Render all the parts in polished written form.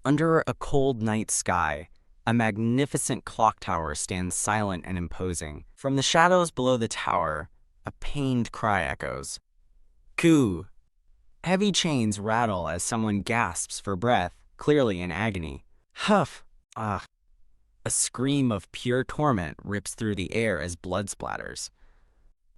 Under a cold night sky, a magnificent clock tower stands silent and imposing. From the shadows below the tower, a pained cry echoes. Coo! Heavy chains rattle as someone gasps for breath, clearly in agony. Huff! Ah! A scream of pure torment rips through the air as blood splatters.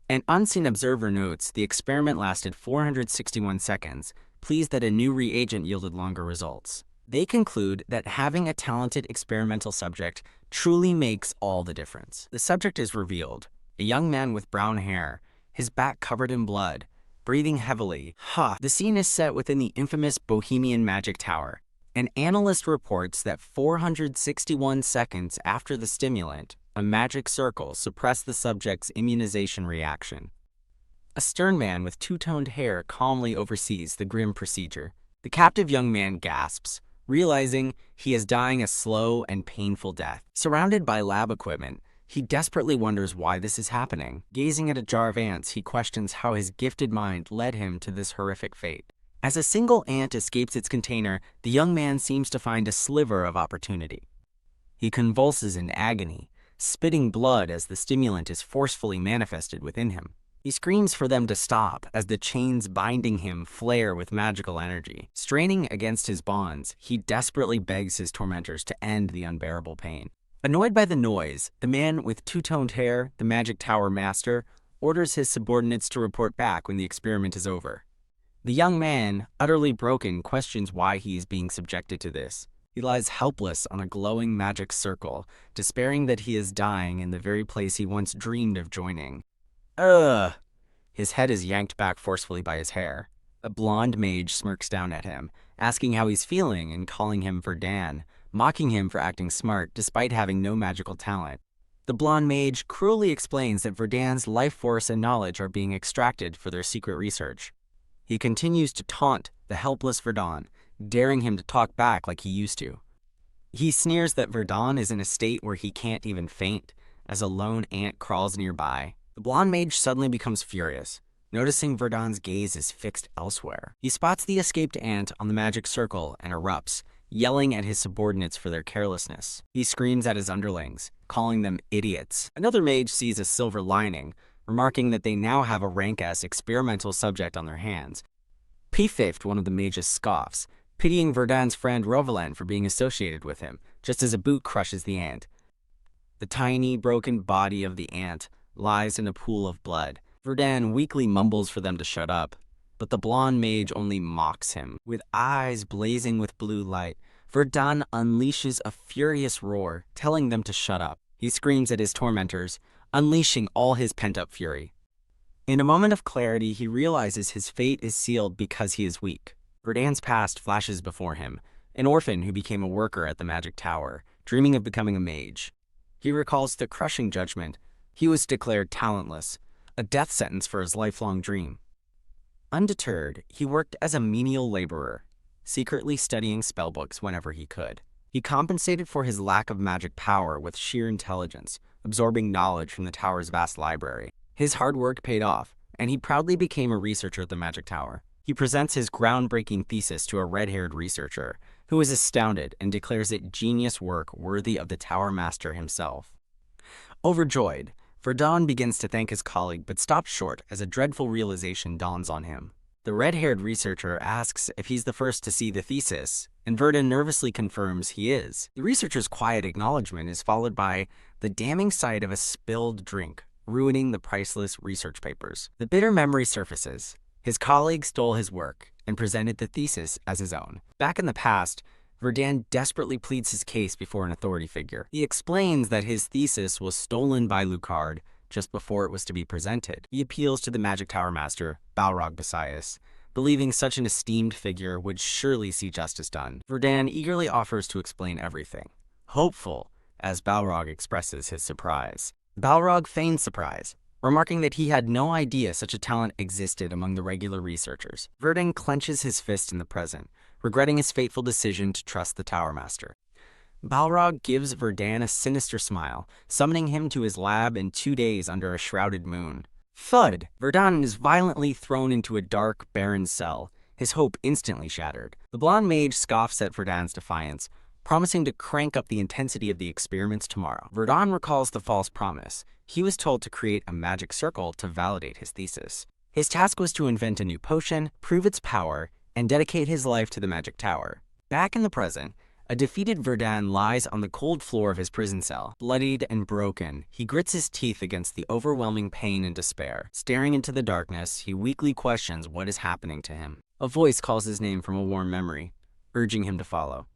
An unseen observer notes the experiment lasted 461 seconds, pleased that a new reagent yielded longer results. They conclude that having a talented experimental subject truly makes all the difference. The subject is revealed, a young man with brown hair, his back covered in blood, breathing heavily. The scene is set within the infamous Bohemian Magic Tower. An analyst reports that 461 seconds after the stimulant, a magic circle suppressed the subject's immunization reaction. A stern man with two-toned hair calmly oversees the grim procedure. The captive young man gasps, realizing he is dying a slow and painful death. Surrounded by lab equipment, he desperately wonders why this is happening. Gazing at a jar of ants, he questions how his gifted mind led him to this horrific fate. As a single ant escapes its container, the young man seems to find a sliver of opportunity. He convulses in agony, spitting blood as the stimulant is forcefully manifested within him. He screams for them to stop as the chains binding him flare with magical energy. Straining against his bonds, he desperately begs his tormentors to end the unbearable pain. Annoyed by the noise, the man with two-toned hair, the Magic Tower master, orders his subordinates to report back when the experiment is over. The young man, utterly broken, questions why he is being subjected to this. He lies helpless on a glowing magic circle, despairing that he is dying in the very place he once dreamed of joining. Ugh! His head is yanked back forcefully by his hair. A blonde mage smirks down at him, asking how he's feeling and calling him Verdan, mocking him for acting smart despite having no magical talent. The blonde mage cruelly explains that Verdan's life force and knowledge are being extracted for their secret research. He continues to taunt the helpless Verdan, daring him to talk back like he used to. He sneers that Verdan is in a state where he can't even faint, as a lone ant crawls nearby. The blonde mage suddenly becomes furious, noticing Verdan's gaze is fixed elsewhere. He spots the escaped ant on the magic circle and erupts, yelling at his subordinates for their carelessness. He screams at his underlings, calling them idiots. Another mage sees a silver lining, remarking that they now have a rank-S experimental subject on their hands. P-Fifth, one of the mages, scoffs, pitying Verdan's friend Rovalan for being associated with him, just as a boot crushes the ant. The tiny, broken body of the ant lies in a pool of blood. Verdan weakly mumbles for them to shut up, but the blonde mage only mocks him. With eyes blazing with blue light, Verdan unleashes a furious roar, telling them to shut up. He screams at his tormentors, unleashing all his pent-up fury. In a moment of clarity, he realizes his fate is sealed because he is weak. Verdan's past flashes before him, an orphan who became a worker at the Magic Tower, dreaming of becoming a mage. He recalls the crushing judgment. He was declared talentless, a death sentence for his lifelong dream. Undeterred, he worked as a menial laborer, secretly studying spellbooks whenever he could. He compensated for his lack of magic power with sheer intelligence, absorbing knowledge from the tower's vast library. His hard work paid off, and he proudly became a researcher at the Magic Tower. He presents his groundbreaking thesis to a red-haired researcher, who is astounded and declares it genius work worthy of the Tower Master himself. Overjoyed, Verdan begins to thank his colleague but stops short as a dreadful realization dawns on him. The red-haired researcher asks if he's the first to see the thesis, and Verdan nervously confirms he is. The researcher's quiet acknowledgement is followed by the damning sight of a spilled drink, ruining the priceless research papers. The bitter memory surfaces. His colleague stole his work and presented the thesis as his own. Back in the past, Verdan desperately pleads his case before an authority figure. He explains that his thesis was stolen by Lucard just before it was to be presented. He appeals to the Magic Tower Master, Balrog Basias, believing such an esteemed figure would surely see justice done. Verdan eagerly offers to explain everything, hopeful as Balrog expresses his surprise. Balrog feigns surprise, remarking that he had no idea such a talent existed among the regular researchers. Verdan clenches his fist in the present, regretting his fateful decision to trust the Tower Master. Balrog gives Verdan a sinister smile, summoning him to his lab in 2 days under a shrouded moon. Thud! Verdan is violently thrown into a dark, barren cell, his hope instantly shattered. The blonde mage scoffs at Verdun's defiance, promising to crank up the intensity of the experiments tomorrow. Verdun recalls the false promise. He was told to create a magic circle to validate his thesis. His task was to invent a new potion, prove its power, and dedicate his life to the magic tower. Back in the present, a defeated Verdun lies on the cold floor of his prison cell. Bloodied and broken, he grits his teeth against the overwhelming pain and despair. Staring into the darkness, he weakly questions what is happening to him. A voice calls his name from a warm memory, urging him to follow.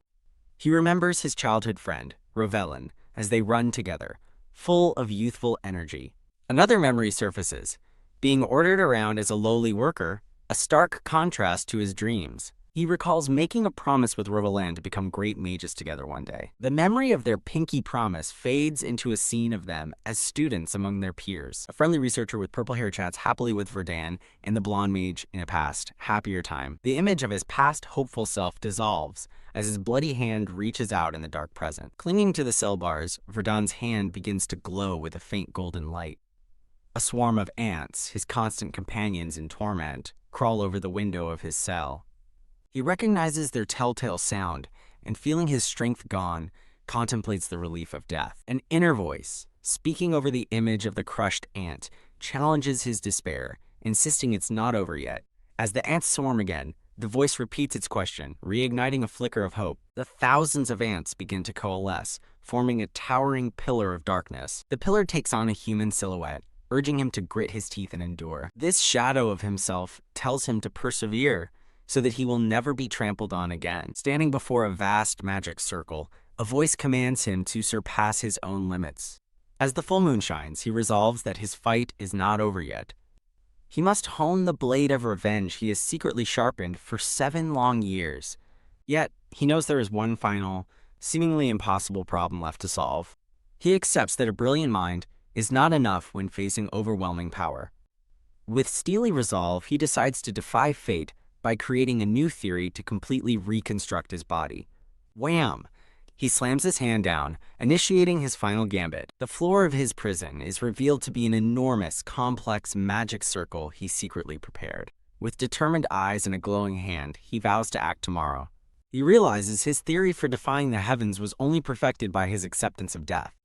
He remembers his childhood friend, Revelin, as they run together, full of youthful energy. Another memory surfaces, being ordered around as a lowly worker, a stark contrast to his dreams. He recalls making a promise with Revelin to become great mages together one day. The memory of their pinky promise fades into a scene of them as students among their peers. A friendly researcher with purple hair chats happily with Verdun and the blonde mage in a past, happier time. The image of his past hopeful self dissolves as his bloody hand reaches out in the dark present. Clinging to the cell bars, Verdun's hand begins to glow with a faint golden light. A swarm of ants, his constant companions in torment, crawl over the window of his cell. He recognizes their telltale sound, and feeling his strength gone, contemplates the relief of death. An inner voice, speaking over the image of the crushed ant, challenges his despair, insisting it's not over yet. As the ants swarm again, the voice repeats its question, reigniting a flicker of hope. The thousands of ants begin to coalesce, forming a towering pillar of darkness. The pillar takes on a human silhouette, urging him to grit his teeth and endure. This shadow of himself tells him to persevere, so that he will never be trampled on again. Standing before a vast magic circle, a voice commands him to surpass his own limits. As the full moon shines, he resolves that his fight is not over yet. He must hone the blade of revenge he has secretly sharpened for 7 long years. Yet, he knows there is one final, seemingly impossible problem left to solve. He accepts that a brilliant mind is not enough when facing overwhelming power. With steely resolve, he decides to defy fate by creating a new theory to completely reconstruct his body. Wham! He slams his hand down, initiating his final gambit. The floor of his prison is revealed to be an enormous, complex magic circle he secretly prepared. With determined eyes and a glowing hand, he vows to act tomorrow. He realizes his theory for defying the heavens was only perfected by his acceptance of death.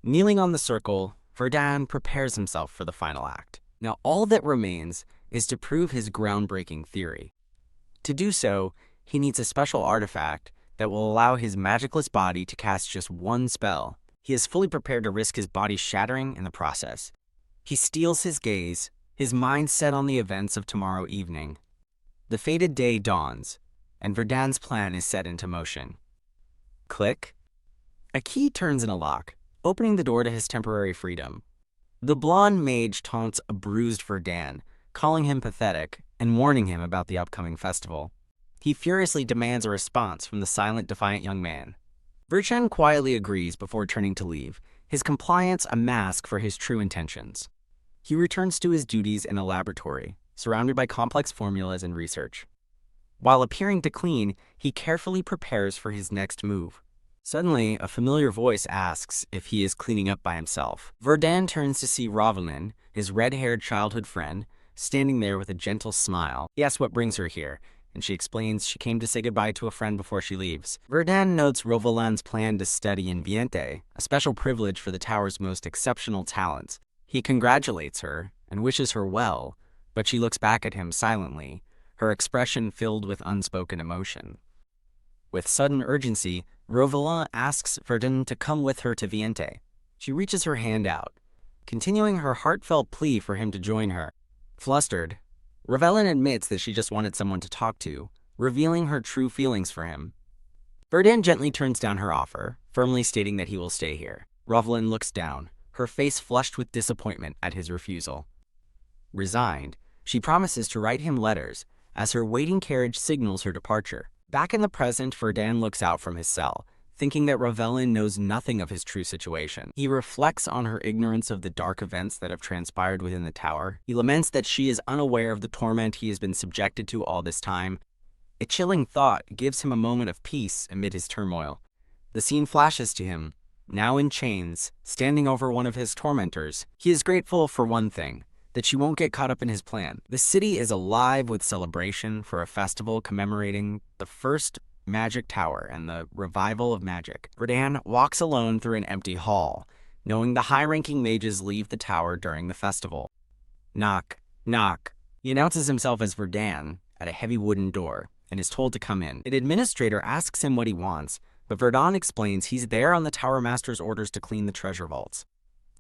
Kneeling on the circle, Verdun prepares himself for the final act. Now all that remains is to prove his groundbreaking theory. To do so, he needs a special artifact that will allow his magicless body to cast just one spell. He is fully prepared to risk his body shattering in the process. He steels his gaze, his mind set on the events of tomorrow evening. The fated day dawns, and Verdun's plan is set into motion. Click. A key turns in a lock, opening the door to his temporary freedom. The blonde mage taunts a bruised Verdun, calling him pathetic and warning him about the upcoming festival. He furiously demands a response from the silent, defiant young man. Verdun quietly agrees before turning to leave, his compliance a mask for his true intentions. He returns to his duties in a laboratory, surrounded by complex formulas and research. While appearing to clean, he carefully prepares for his next move. Suddenly, a familiar voice asks if he is cleaning up by himself. Verdun turns to see Revelin, his red-haired childhood friend, standing there with a gentle smile. He asks what brings her here, and she explains she came to say goodbye to a friend before she leaves. Verdun notes Revelin's plan to study in Viente, a special privilege for the tower's most exceptional talents. He congratulates her and wishes her well, but she looks back at him silently, her expression filled with unspoken emotion. With sudden urgency, Revelin asks Verdun to come with her to Viente. She reaches her hand out, continuing her heartfelt plea for him to join her. Flustered, Revelin admits that she just wanted someone to talk to, revealing her true feelings for him. Verdun gently turns down her offer, firmly stating that he will stay here. Revelin looks down, her face flushed with disappointment at his refusal. Resigned, she promises to write him letters as her waiting carriage signals her departure. Back in the present, Verdun looks out from his cell, thinking that Revelin knows nothing of his true situation. He reflects on her ignorance of the dark events that have transpired within the tower. He laments that she is unaware of the torment he has been subjected to all this time. A chilling thought gives him a moment of peace amid his turmoil. The scene flashes to him, now in chains, standing over one of his tormentors. He is grateful for one thing, that she won't get caught up in his plan. The city is alive with celebration for a festival commemorating the first magic tower and the revival of magic. Verdun walks alone through an empty hall, knowing the high-ranking mages leave the tower during the festival. Knock, knock. He announces himself as Verdun at a heavy wooden door and is told to come in. An administrator asks him what he wants, but Verdun explains he's there on the Tower Master's orders to clean the treasure vaults.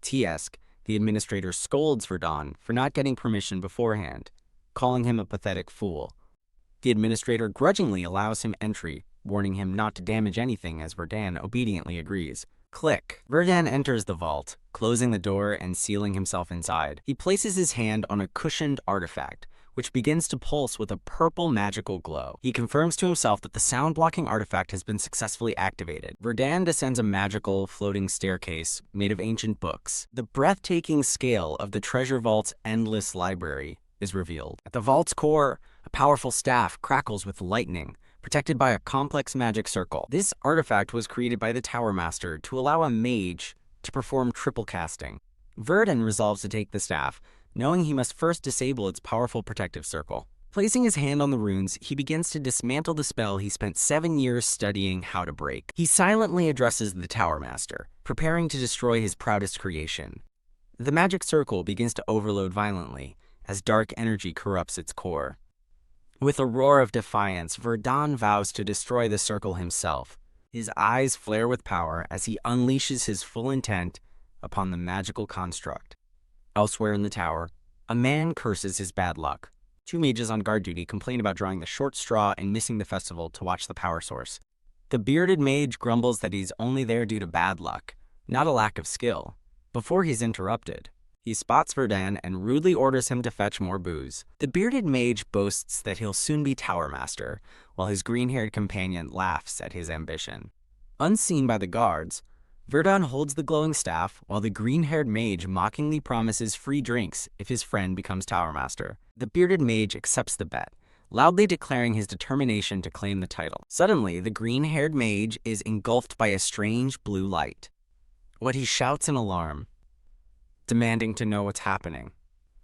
Tiesk, the administrator, scolds Verdun for not getting permission beforehand, calling him a pathetic fool. The administrator grudgingly allows him entry, warning him not to damage anything as Verdun obediently agrees. Click. Verdun enters the vault, closing the door and sealing himself inside. He places his hand on a cushioned artifact, which begins to pulse with a purple magical glow. He confirms to himself that the sound-blocking artifact has been successfully activated. Verdun descends a magical, floating staircase made of ancient books. The breathtaking scale of the treasure vault's endless library is revealed. At the vault's core, a powerful staff crackles with lightning, protected by a complex magic circle. This artifact was created by the Tower Master to allow a mage to perform triple casting. Verdun resolves to take the staff, knowing he must first disable its powerful protective circle. Placing his hand on the runes, he begins to dismantle the spell he spent 7 years studying how to break. He silently addresses the Tower Master, preparing to destroy his proudest creation. The magic circle begins to overload violently, as dark energy corrupts its core. With a roar of defiance, Verdun vows to destroy the circle himself. His eyes flare with power as he unleashes his full intent upon the magical construct. Elsewhere in the tower, a man curses his bad luck. 2 mages on guard duty complain about drawing the short straw and missing the festival to watch the power source. The bearded mage grumbles that he's only there due to bad luck, not a lack of skill. Before he's interrupted, he spots Verdun and rudely orders him to fetch more booze. The bearded mage boasts that he'll soon be Tower Master, while his green-haired companion laughs at his ambition. Unseen by the guards, Verdun holds the glowing staff, while the green-haired mage mockingly promises free drinks if his friend becomes Tower Master. The bearded mage accepts the bet, loudly declaring his determination to claim the title. Suddenly, the green-haired mage is engulfed by a strange blue light. What he shouts in alarm, demanding to know what's happening.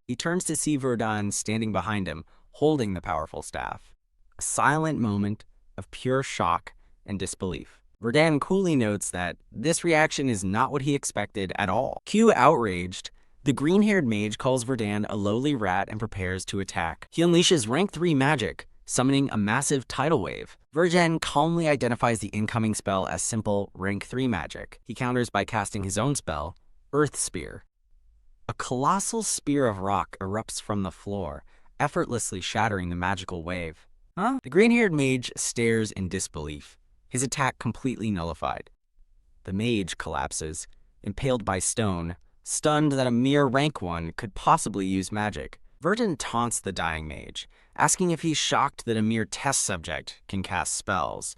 He turns to see Verdun standing behind him, holding the powerful staff. A silent moment of pure shock and disbelief. Verdun coolly notes that this reaction is not what he expected at all. Outraged, the green-haired mage calls Verdun a lowly rat and prepares to attack. He unleashes rank 3 magic, summoning a massive tidal wave. Verdun calmly identifies the incoming spell as simple rank 3 magic. He counters by casting his own spell, Earth Spear. A colossal spear of rock erupts from the floor, effortlessly shattering the magical wave. Huh? The green-haired mage stares in disbelief, his attack completely nullified. The mage collapses, impaled by stone, stunned that a mere rank 1 could possibly use magic. Verdun taunts the dying mage, asking if he's shocked that a mere test subject can cast spells.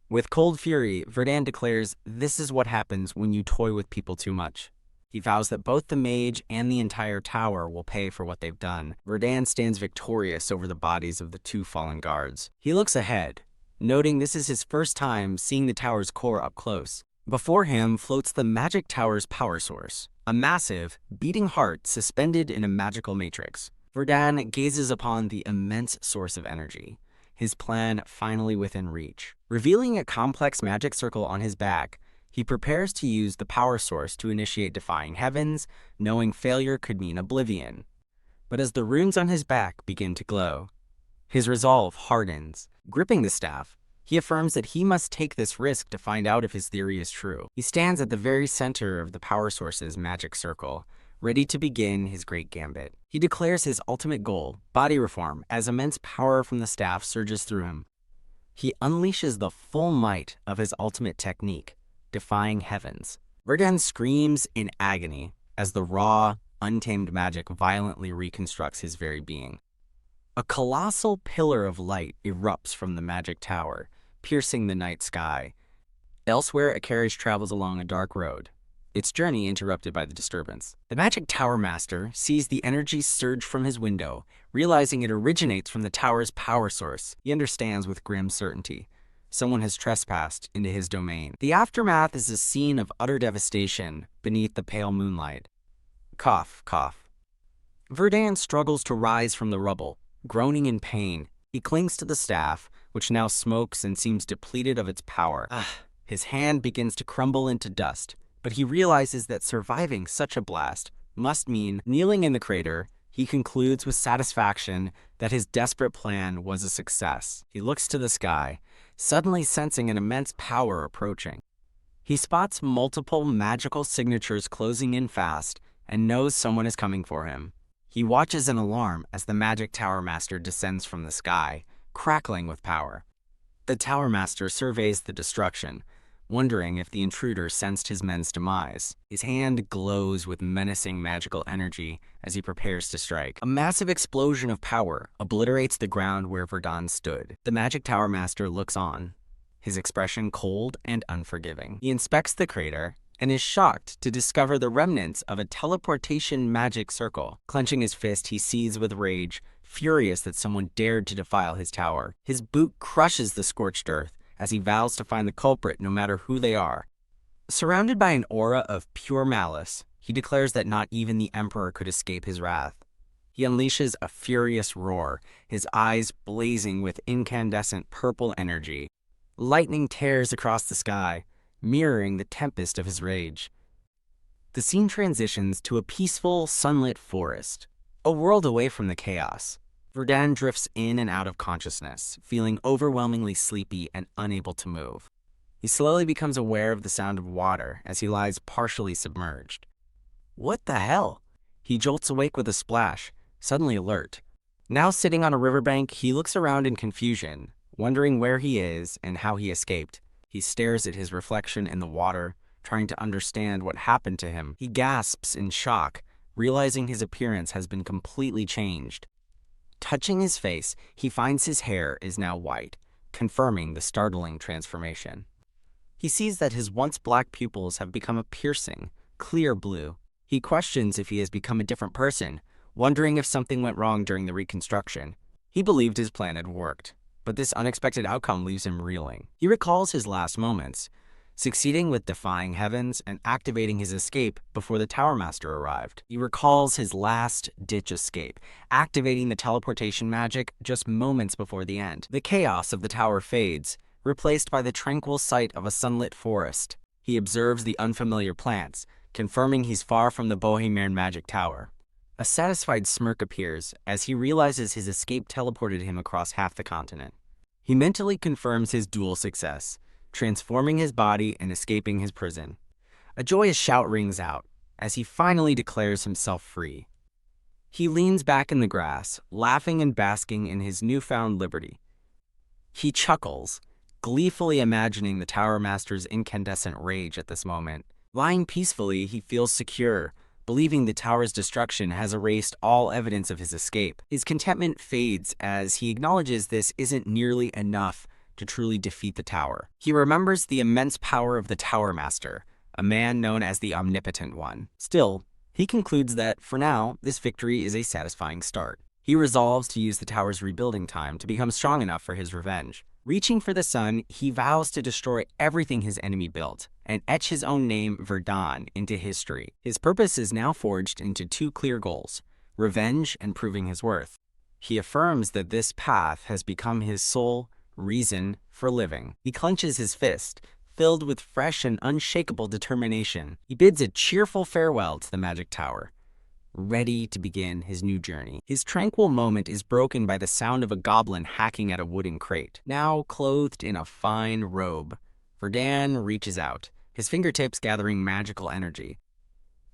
With cold fury, Verdun declares this is what happens when you toy with people too much. He vows that both the mage and the entire tower will pay for what they've done. Verdun stands victorious over the bodies of the 2 fallen guards. He looks ahead, noting this is his first time seeing the tower's core up close. Before him floats the magic tower's power source, a massive, beating heart suspended in a magical matrix. Verdun gazes upon the immense source of energy, his plan finally within reach. Revealing a complex magic circle on his back, he prepares to use the power source to initiate defying heavens, knowing failure could mean oblivion. But as the runes on his back begin to glow, his resolve hardens. Gripping the staff, he affirms that he must take this risk to find out if his theory is true. He stands at the very center of the power source's magic circle, ready to begin his great gambit. He declares his ultimate goal, body reform, as immense power from the staff surges through him. He unleashes the full might of his ultimate technique, defying heavens. Verdun screams in agony as the raw, untamed magic violently reconstructs his very being. A colossal pillar of light erupts from the magic tower, piercing the night sky. Elsewhere, a carriage travels along a dark road, its journey interrupted by the disturbance. The magic tower master sees the energy surge from his window, realizing it originates from the tower's power source. He understands with grim certainty. Someone has trespassed into his domain. The aftermath is a scene of utter devastation beneath the pale moonlight. Cough, cough. Verdun struggles to rise from the rubble, groaning in pain. He clings to the staff, which now smokes and seems depleted of its power. His hand begins to crumble into dust, but he realizes that surviving such a blast must mean kneeling in the crater. He concludes with satisfaction that his desperate plan was a success. He looks to the sky, suddenly sensing an immense power approaching. He spots multiple magical signatures closing in fast and knows someone is coming for him. He watches in alarm as the magic Tower Master descends from the sky, crackling with power. The Tower Master surveys the destruction, wondering if the intruder sensed his men's demise. His hand glows with menacing magical energy as he prepares to strike. A massive explosion of power obliterates the ground where Verdun stood. The magic Tower Master looks on, his expression cold and unforgiving. He inspects the crater and is shocked to discover the remnants of a teleportation magic circle. Clenching his fist, he seethes with rage, furious that someone dared to defile his tower. His boot crushes the scorched earth as he vows to find the culprit no matter who they are. Surrounded by an aura of pure malice, he declares that not even the Emperor could escape his wrath. He unleashes a furious roar, his eyes blazing with incandescent purple energy. Lightning tears across the sky, mirroring the tempest of his rage. The scene transitions to a peaceful, sunlit forest, a world away from the chaos. Verdun drifts in and out of consciousness, feeling overwhelmingly sleepy and unable to move. He slowly becomes aware of the sound of water as he lies partially submerged. What the hell? He jolts awake with a splash, suddenly alert. Now sitting on a riverbank, he looks around in confusion, wondering where he is and how he escaped. He stares at his reflection in the water, trying to understand what happened to him. He gasps in shock, realizing his appearance has been completely changed. Touching his face, he finds his hair is now white, confirming the startling transformation. He sees that his once black pupils have become a piercing, clear blue. He questions if he has become a different person, wondering if something went wrong during the reconstruction. He believed his plan had worked, but this unexpected outcome leaves him reeling. He recalls his last moments, succeeding with defying heavens and activating his escape before the Tower Master arrived. He recalls his last-ditch escape, activating the teleportation magic just moments before the end. The chaos of the tower fades, replaced by the tranquil sight of a sunlit forest. He observes the unfamiliar plants, confirming he's far from the Bohemian magic tower. A satisfied smirk appears as he realizes his escape teleported him across half the continent. He mentally confirms his dual success, transforming his body and escaping his prison. A joyous shout rings out as he finally declares himself free. He leans back in the grass, laughing and basking in his newfound liberty. He chuckles, gleefully imagining the Tower Master's incandescent rage at this moment. Lying peacefully, he feels secure, believing the tower's destruction has erased all evidence of his escape. His contentment fades as he acknowledges this isn't nearly enough to truly defeat the tower. He remembers the immense power of the Tower Master, a man known as the Omnipotent One. Still, he concludes that, for now, this victory is a satisfying start. He resolves to use the tower's rebuilding time to become strong enough for his revenge. Reaching for the sun, he vows to destroy everything his enemy built and etch his own name, Verdun, into history. His purpose is now forged into two clear goals: revenge and proving his worth. He affirms that this path has become his sole reason for living. He clenches his fist, filled with fresh and unshakable determination. He bids a cheerful farewell to the magic tower, ready to begin his new journey. His tranquil moment is broken by the sound of a goblin hacking at a wooden crate. Now clothed in a fine robe, Verdun reaches out, his fingertips gathering magical energy.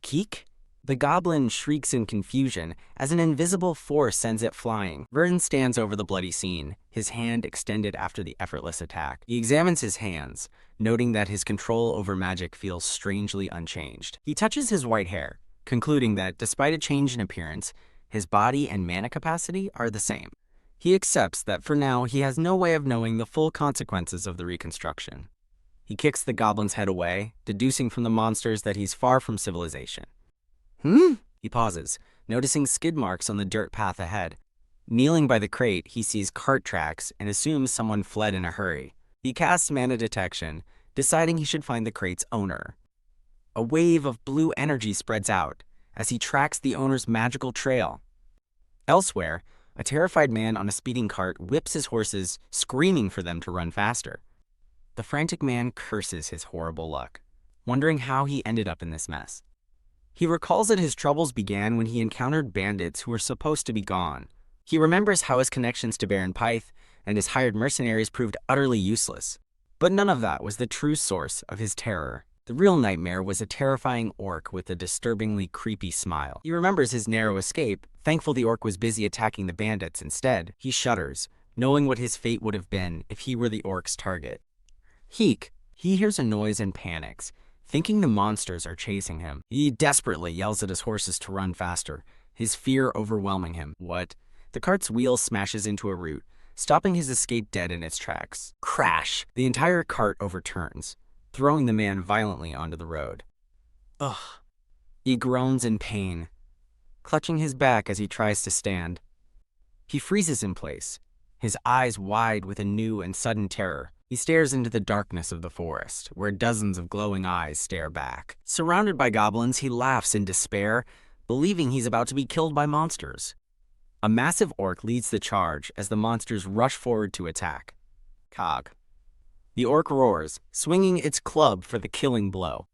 Keek? The goblin shrieks in confusion as an invisible force sends it flying. Verdun stands over the bloody scene, his hand extended after the effortless attack. He examines his hands, noting that his control over magic feels strangely unchanged. He touches his white hair, concluding that despite a change in appearance, his body and mana capacity are the same. He accepts that for now he has no way of knowing the full consequences of the reconstruction. He kicks the goblin's head away, deducing from the monsters that he's far from civilization. He pauses, noticing skid marks on the dirt path ahead. Kneeling by the crate, he sees cart tracks and assumes someone fled in a hurry. He casts mana detection, deciding he should find the crate's owner. A wave of blue energy spreads out as he tracks the owner's magical trail, Elsewhere, a terrified man on a speeding cart whips his horses, screaming for them to run faster. The frantic man curses his horrible luck, wondering how he ended up in this mess. He recalls that his troubles began when he encountered bandits who were supposed to be gone. He remembers how his connections to Baron Pyth and his hired mercenaries proved utterly useless. But none of that was the true source of his terror. The real nightmare was a terrifying orc with a disturbingly creepy smile. He remembers his narrow escape, thankful the orc was busy attacking the bandits instead. He shudders, knowing what his fate would have been if he were the orc's target. He hears a noise and panics, thinking the monsters are chasing him. He desperately yells at his horses to run faster, his fear overwhelming him. What? The cart's wheel smashes into a root, stopping his escape dead in its tracks. Crash! The entire cart overturns, throwing the man violently onto the road. Ugh. He groans in pain, clutching his back as he tries to stand. He freezes in place, his eyes wide with a new and sudden terror. He stares into the darkness of the forest, where dozens of glowing eyes stare back. Surrounded by goblins, he laughs in despair, believing he's about to be killed by monsters. A massive orc leads the charge as the monsters rush forward to attack. Cog. The orc roars, swinging its club for the killing blow.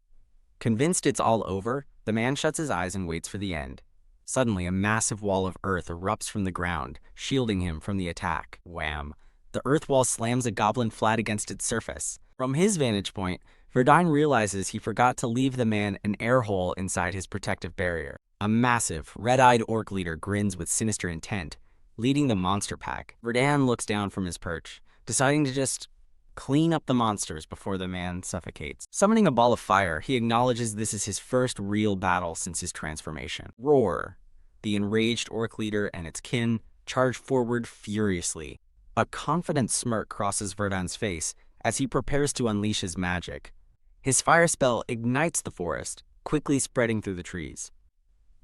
Convinced it's all over, the man shuts his eyes and waits for the end. Suddenly, a massive wall of earth erupts from the ground, shielding him from the attack. Wham! The earth wall slams a goblin flat against its surface. From his vantage point, Verdine realizes he forgot to leave the man an air hole inside his protective barrier. A massive, red-eyed orc leader grins with sinister intent, leading the monster pack. Verdine looks down from his perch, deciding to just clean up the monsters before the man suffocates. Summoning a ball of fire, he acknowledges this is his first real battle since his transformation. Roar! The enraged orc leader and its kin charge forward furiously. A confident smirk crosses Verdine's face as he prepares to unleash his magic. His fire spell ignites the forest, quickly spreading through the trees.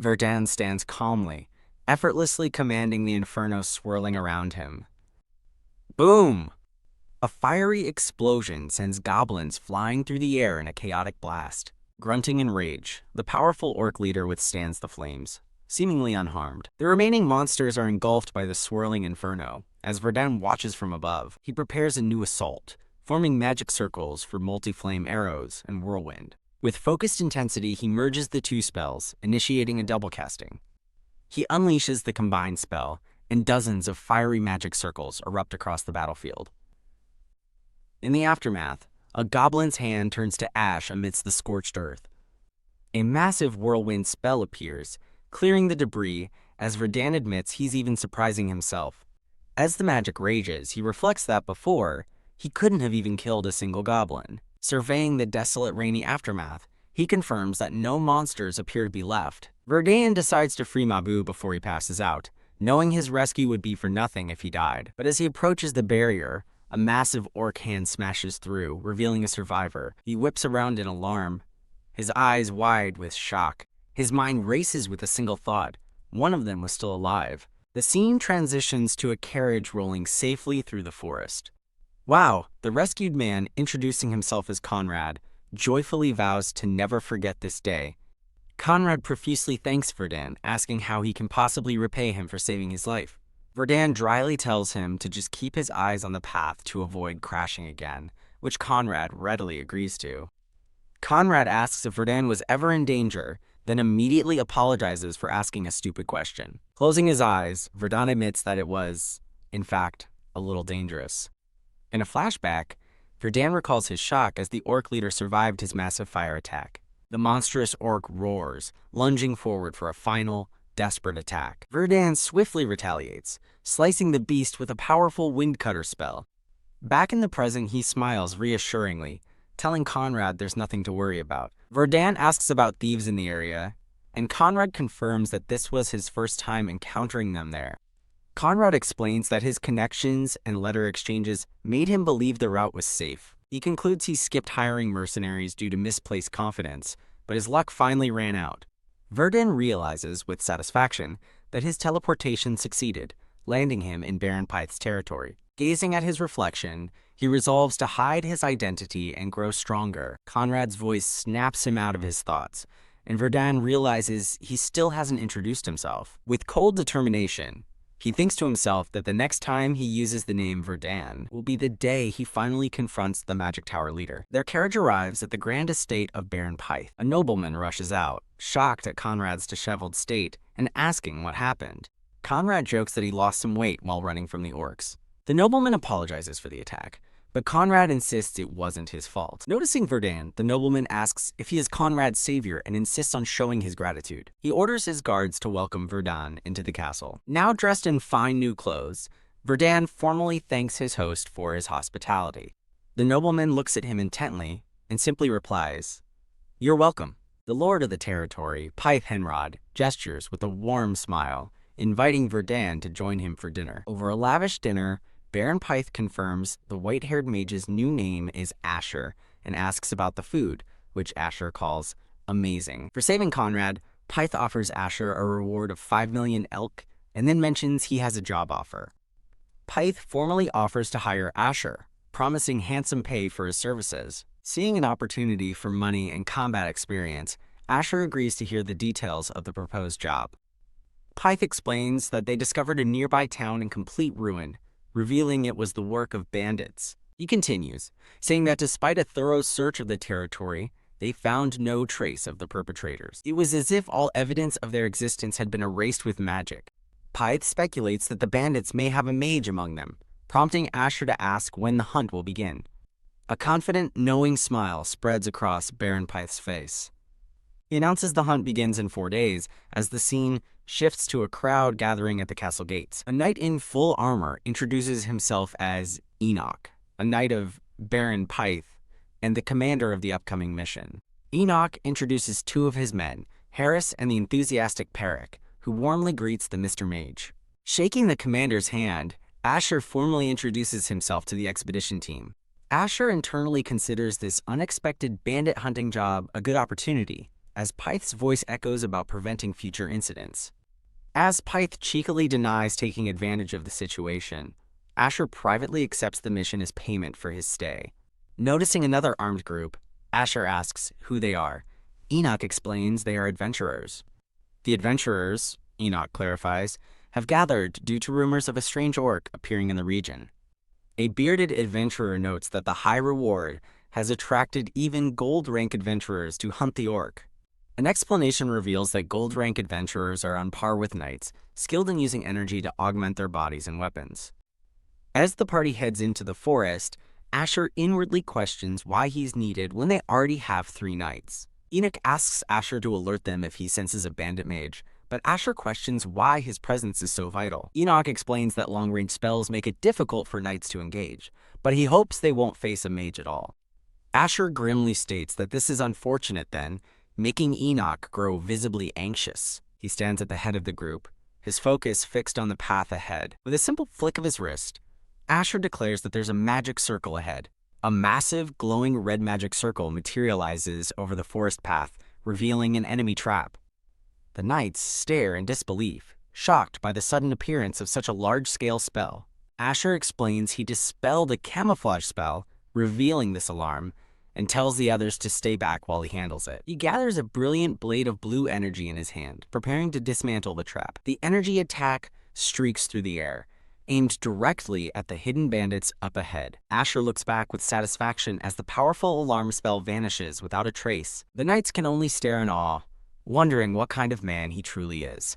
Verdine stands calmly, effortlessly commanding the inferno swirling around him. Boom! A fiery explosion sends goblins flying through the air in a chaotic blast. Grunting in rage, the powerful orc leader withstands the flames, seemingly unharmed. The remaining monsters are engulfed by the swirling inferno. As Verdine watches from above, he prepares a new assault, forming magic circles for multi-flame arrows and whirlwind. With focused intensity, he merges the two spells, initiating a double casting. He unleashes the combined spell, and dozens of fiery magic circles erupt across the battlefield. In the aftermath, a goblin's hand turns to ash amidst the scorched earth. A massive whirlwind spell appears, clearing the debris, as Verdine admits he's even surprising himself. As the magic rages, he reflects that before, he couldn't have even killed a single goblin. Surveying the desolate rainy aftermath, he confirms that no monsters appear to be left. Verdine decides to free Mabu before he passes out, knowing his rescue would be for nothing if he died. But as he approaches the barrier, a massive orc hand smashes through, revealing a survivor. He whips around in alarm, his eyes wide with shock. His mind races with a single thought. One of them was still alive. The scene transitions to a carriage rolling safely through the forest. Wow, the rescued man, introducing himself as Conrad, joyfully vows to never forget this day. Conrad profusely thanks Verdine, asking how he can possibly repay him for saving his life. Verdine dryly tells him to just keep his eyes on the path to avoid crashing again, which Conrad readily agrees to. Conrad asks if Verdine was ever in danger, then immediately apologizes for asking a stupid question. Closing his eyes, Verdine admits that it was, in fact, a little dangerous. In a flashback, Verdine recalls his shock as the orc leader survived his massive fire attack. The monstrous orc roars, lunging forward for a final, desperate attack. Verdine swiftly retaliates, slicing the beast with a powerful windcutter spell. Back in the present, he smiles reassuringly, telling Conrad there's nothing to worry about. Verdine asks about thieves in the area, and Conrad confirms that this was his first time encountering them there. Conrad explains that his connections and letter exchanges made him believe the route was safe. He concludes he skipped hiring mercenaries due to misplaced confidence, but his luck finally ran out. Verdine realizes, with satisfaction, that his teleportation succeeded, landing him in Baron Pyth's territory. Gazing at his reflection, he resolves to hide his identity and grow stronger. Conrad's voice snaps him out of his thoughts, and Verdun realizes he still hasn't introduced himself. With cold determination, he thinks to himself that the next time he uses the name Verdun will be the day he finally confronts the Magic Tower leader. Their carriage arrives at the grand estate of Baron Pyth. A nobleman rushes out, shocked at Conrad's disheveled state and asking what happened. Conrad jokes that he lost some weight while running from the orcs. The nobleman apologizes for the attack, but Conrad insists it wasn't his fault. Noticing Verdun, the nobleman asks if he is Conrad's savior and insists on showing his gratitude. He orders his guards to welcome Verdun into the castle. Now dressed in fine new clothes, Verdun formally thanks his host for his hospitality. The nobleman looks at him intently and simply replies, "You're welcome." The lord of the territory, Pyth Henrod, gestures with a warm smile, inviting Verdun to join him for dinner. Over a lavish dinner, Baron Pyth confirms the white-haired mage's new name is Asher and asks about the food, which Asher calls amazing. For saving Conrad, Pyth offers Asher a reward of 5 million elk and then mentions he has a job offer. Pyth formally offers to hire Asher, promising handsome pay for his services. Seeing an opportunity for money and combat experience, Asher agrees to hear the details of the proposed job. Pyth explains that they discovered a nearby town in complete ruin, revealing it was the work of bandits. He continues, saying that despite a thorough search of the territory, they found no trace of the perpetrators. It was as if all evidence of their existence had been erased with magic. Pyth speculates that the bandits may have a mage among them, prompting Asher to ask when the hunt will begin. A confident, knowing smile spreads across Baron Pyth's face. He announces the hunt begins in 4 days, as the scene shifts to a crowd gathering at the castle gates. A knight in full armor introduces himself as Enoch, a knight of Baron Pyth and the commander of the upcoming mission. Enoch introduces 2 of his men, Harris and the enthusiastic Peric, who warmly greets the Mr. Mage. Shaking the commander's hand, Asher formally introduces himself to the expedition team. Asher internally considers this unexpected bandit hunting job a good opportunity, as Pyth's voice echoes about preventing future incidents. As Pyth cheekily denies taking advantage of the situation, Asher privately accepts the mission as payment for his stay. Noticing another armed group, Asher asks who they are. Enoch explains they are adventurers. The adventurers, Enoch clarifies, have gathered due to rumors of a strange orc appearing in the region. A bearded adventurer notes that the high reward has attracted even gold-rank adventurers to hunt the orc. An explanation reveals that gold-rank adventurers are on par with knights, skilled in using energy to augment their bodies and weapons. As the party heads into the forest, Asher inwardly questions why he's needed when they already have 3 knights. Enoch asks Asher to alert them if he senses a bandit mage, but Asher questions why his presence is so vital. Enoch explains that long-range spells make it difficult for knights to engage, but he hopes they won't face a mage at all. Asher grimly states that this is unfortunate then, making Enoch grow visibly anxious. He stands at the head of the group, his focus fixed on the path ahead. With a simple flick of his wrist, Asher declares that there's a magic circle ahead. A massive, glowing red magic circle materializes over the forest path, revealing an enemy trap. The knights stare in disbelief, shocked by the sudden appearance of such a large-scale spell. Asher explains he dispelled a camouflage spell, revealing this alarm, and tells the others to stay back while he handles it. He gathers a brilliant blade of blue energy in his hand, preparing to dismantle the trap. The energy attack streaks through the air, aimed directly at the hidden bandits up ahead. Asher looks back with satisfaction as the powerful alarm spell vanishes without a trace. The knights can only stare in awe, wondering what kind of man he truly is.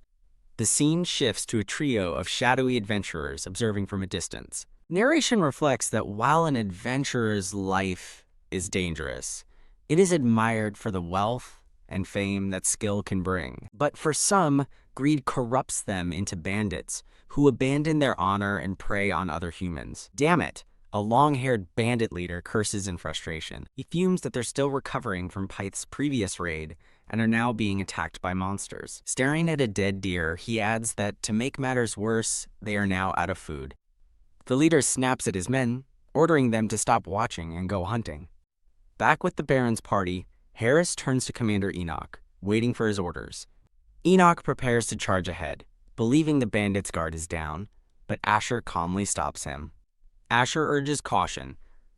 The scene shifts to a trio of shadowy adventurers observing from a distance. Narration reflects that while an adventurer's life is dangerous, it is admired for the wealth and fame that skill can bring. But for some, greed corrupts them into bandits who abandon their honor and prey on other humans. Damn it, a long-haired bandit leader curses in frustration. He fumes that they're still recovering from Pyth's previous raid and are now being attacked by monsters. Staring at a dead deer, he adds that to make matters worse, they are now out of food. The leader snaps at his men, ordering them to stop watching and go hunting. Back with the Baron's party, Harris turns to Commander Enoch, waiting for his orders. Enoch prepares to charge ahead, believing the bandit's guard is down, but Asher calmly stops him. Asher urges caution,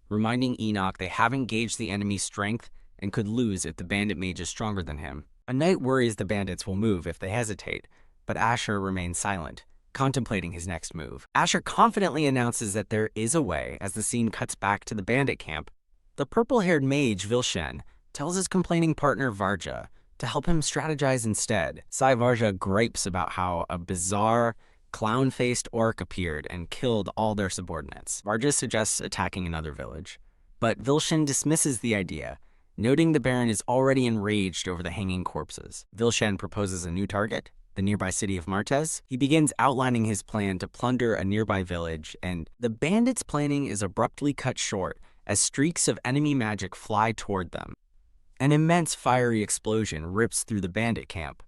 reminding Enoch they haven't gauged the enemy's strength and could lose if the bandit mage is stronger than him. A knight worries the bandits will move if they hesitate, but Asher remains silent, contemplating his next move. Asher confidently announces that there is a way as the scene cuts back to the bandit camp. The purple-haired mage, Vilshen, tells his complaining partner Varja to help him strategize instead. Sai Varja gripes about how a bizarre, clown-faced orc appeared and killed all their subordinates. Varja suggests attacking another village, but Vilshen dismisses the idea, noting the Baron is already enraged over the hanging corpses. Vilshen proposes a new target, the nearby city of Martez. He begins outlining his plan to plunder a nearby village, and the bandits' planning is abruptly cut short as streaks of enemy magic fly toward them. An immense fiery explosion rips through the bandit camp.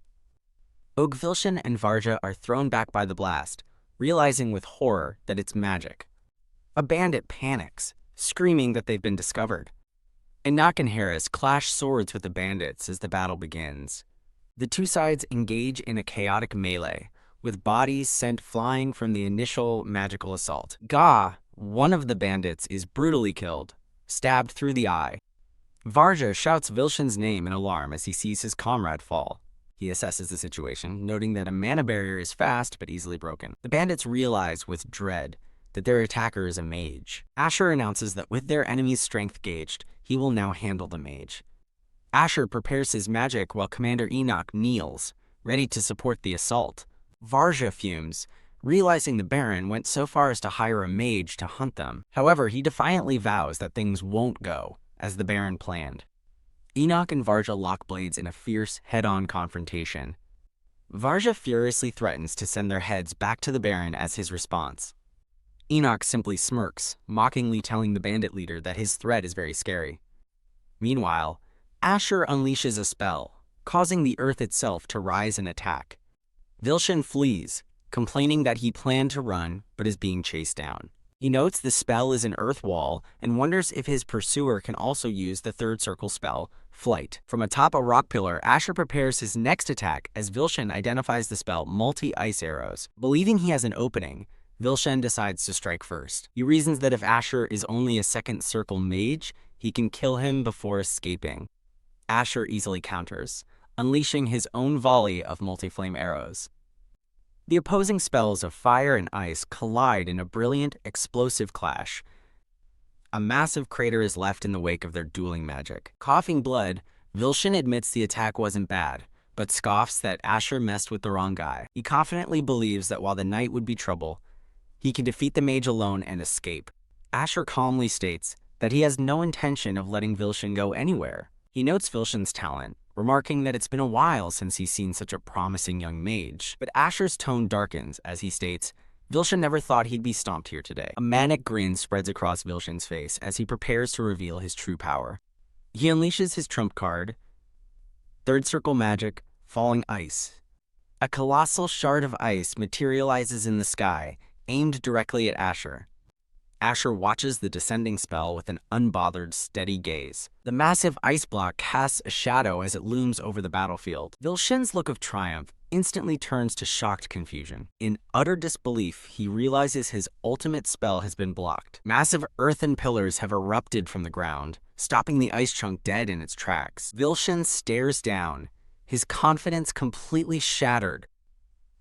Vilshen and Varja are thrown back by the blast, realizing with horror that it's magic. A bandit panics, screaming that they've been discovered. Enoch and Harris clash swords with the bandits as the battle begins. The two sides engage in a chaotic melee, with bodies sent flying from the initial magical assault. Ga, one of the bandits, is brutally killed, stabbed through the eye. Varja shouts Vilshen's name in alarm as he sees his comrade fall. He assesses the situation, noting that a mana barrier is fast but easily broken. The bandits realize with dread that their attacker is a mage. Asher announces that with their enemy's strength gauged, he will now handle the mage. Asher prepares his magic while Commander Enoch kneels, ready to support the assault. Varja fumes, realizing the Baron went so far as to hire a mage to hunt them. However, he defiantly vows that things won't go as the Baron planned. Enoch and Varja lock blades in a fierce, head-on confrontation. Varja furiously threatens to send their heads back to the Baron as his response. Enoch simply smirks, mockingly telling the bandit leader that his threat is very scary. Meanwhile, Asher unleashes a spell, causing the earth itself to rise and attack. Vilshen flees, complaining that he planned to run but is being chased down. He notes the spell is an earth wall and wonders if his pursuer can also use the third circle spell, Flight. From atop a rock pillar, Asher prepares his next attack as Vilshen identifies the spell Multi-Ice Arrows. Believing he has an opening, Vilshen decides to strike first. He reasons that if Asher is only a second circle mage, he can kill him before escaping. Asher easily counters, unleashing his own volley of multi-flame arrows. The opposing spells of fire and ice collide in a brilliant, explosive clash. A massive crater is left in the wake of their dueling magic. Coughing blood, Vilshen admits the attack wasn't bad, but scoffs that Asher messed with the wrong guy. He confidently believes that while the knight would be trouble, he can defeat the mage alone and escape. Asher calmly states that he has no intention of letting Vilshen go anywhere. He notes Vilshen's talent, remarking that it's been a while since he's seen such a promising young mage. But Asher's tone darkens as he states, Vilshen never thought he'd be stomped here today. A manic grin spreads across Vilshen's face as he prepares to reveal his true power. He unleashes his trump card, third circle magic, Falling Ice. A colossal shard of ice materializes in the sky, aimed directly at Asher. Asher watches the descending spell with an unbothered, steady gaze. The massive ice block casts a shadow as it looms over the battlefield. Vilshen's look of triumph instantly turns to shocked confusion. In utter disbelief, he realizes his ultimate spell has been blocked. Massive earthen pillars have erupted from the ground, stopping the ice chunk dead in its tracks. Vilshen stares down, his confidence completely shattered.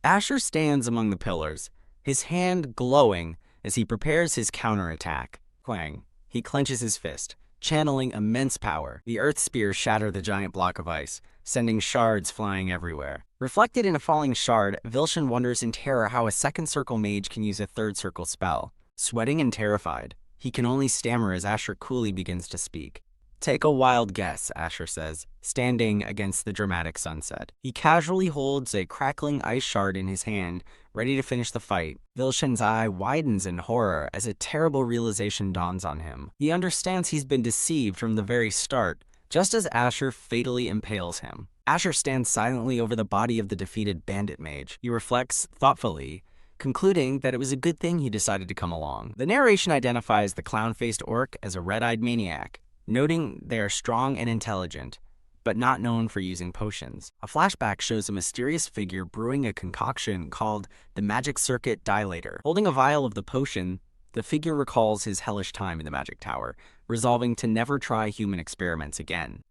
Asher stands among the pillars, his hand glowing as he prepares his counterattack. Clang. He clenches his fist, channeling immense power. The earth spears shatter the giant block of ice, sending shards flying everywhere. Reflected in a falling shard, Vilshen wonders in terror how a second circle mage can use a third circle spell. Sweating and terrified, he can only stammer as Asher coolly begins to speak. Take a wild guess, Asher says, standing against the dramatic sunset. He casually holds a crackling ice shard in his hand, ready to finish the fight. Vilshen's eye widens in horror as a terrible realization dawns on him. He understands he's been deceived from the very start, just as Asher fatally impales him. Asher stands silently over the body of the defeated bandit mage. He reflects thoughtfully, concluding that it was a good thing he decided to come along. The narration identifies the clown-faced orc as a red-eyed maniac, noting they are strong and intelligent, but not known for using potions. A flashback shows a mysterious figure brewing a concoction called the Magic Circuit Dilator. Holding a vial of the potion, the figure recalls his hellish time in the Magic Tower, resolving to never try human experiments again.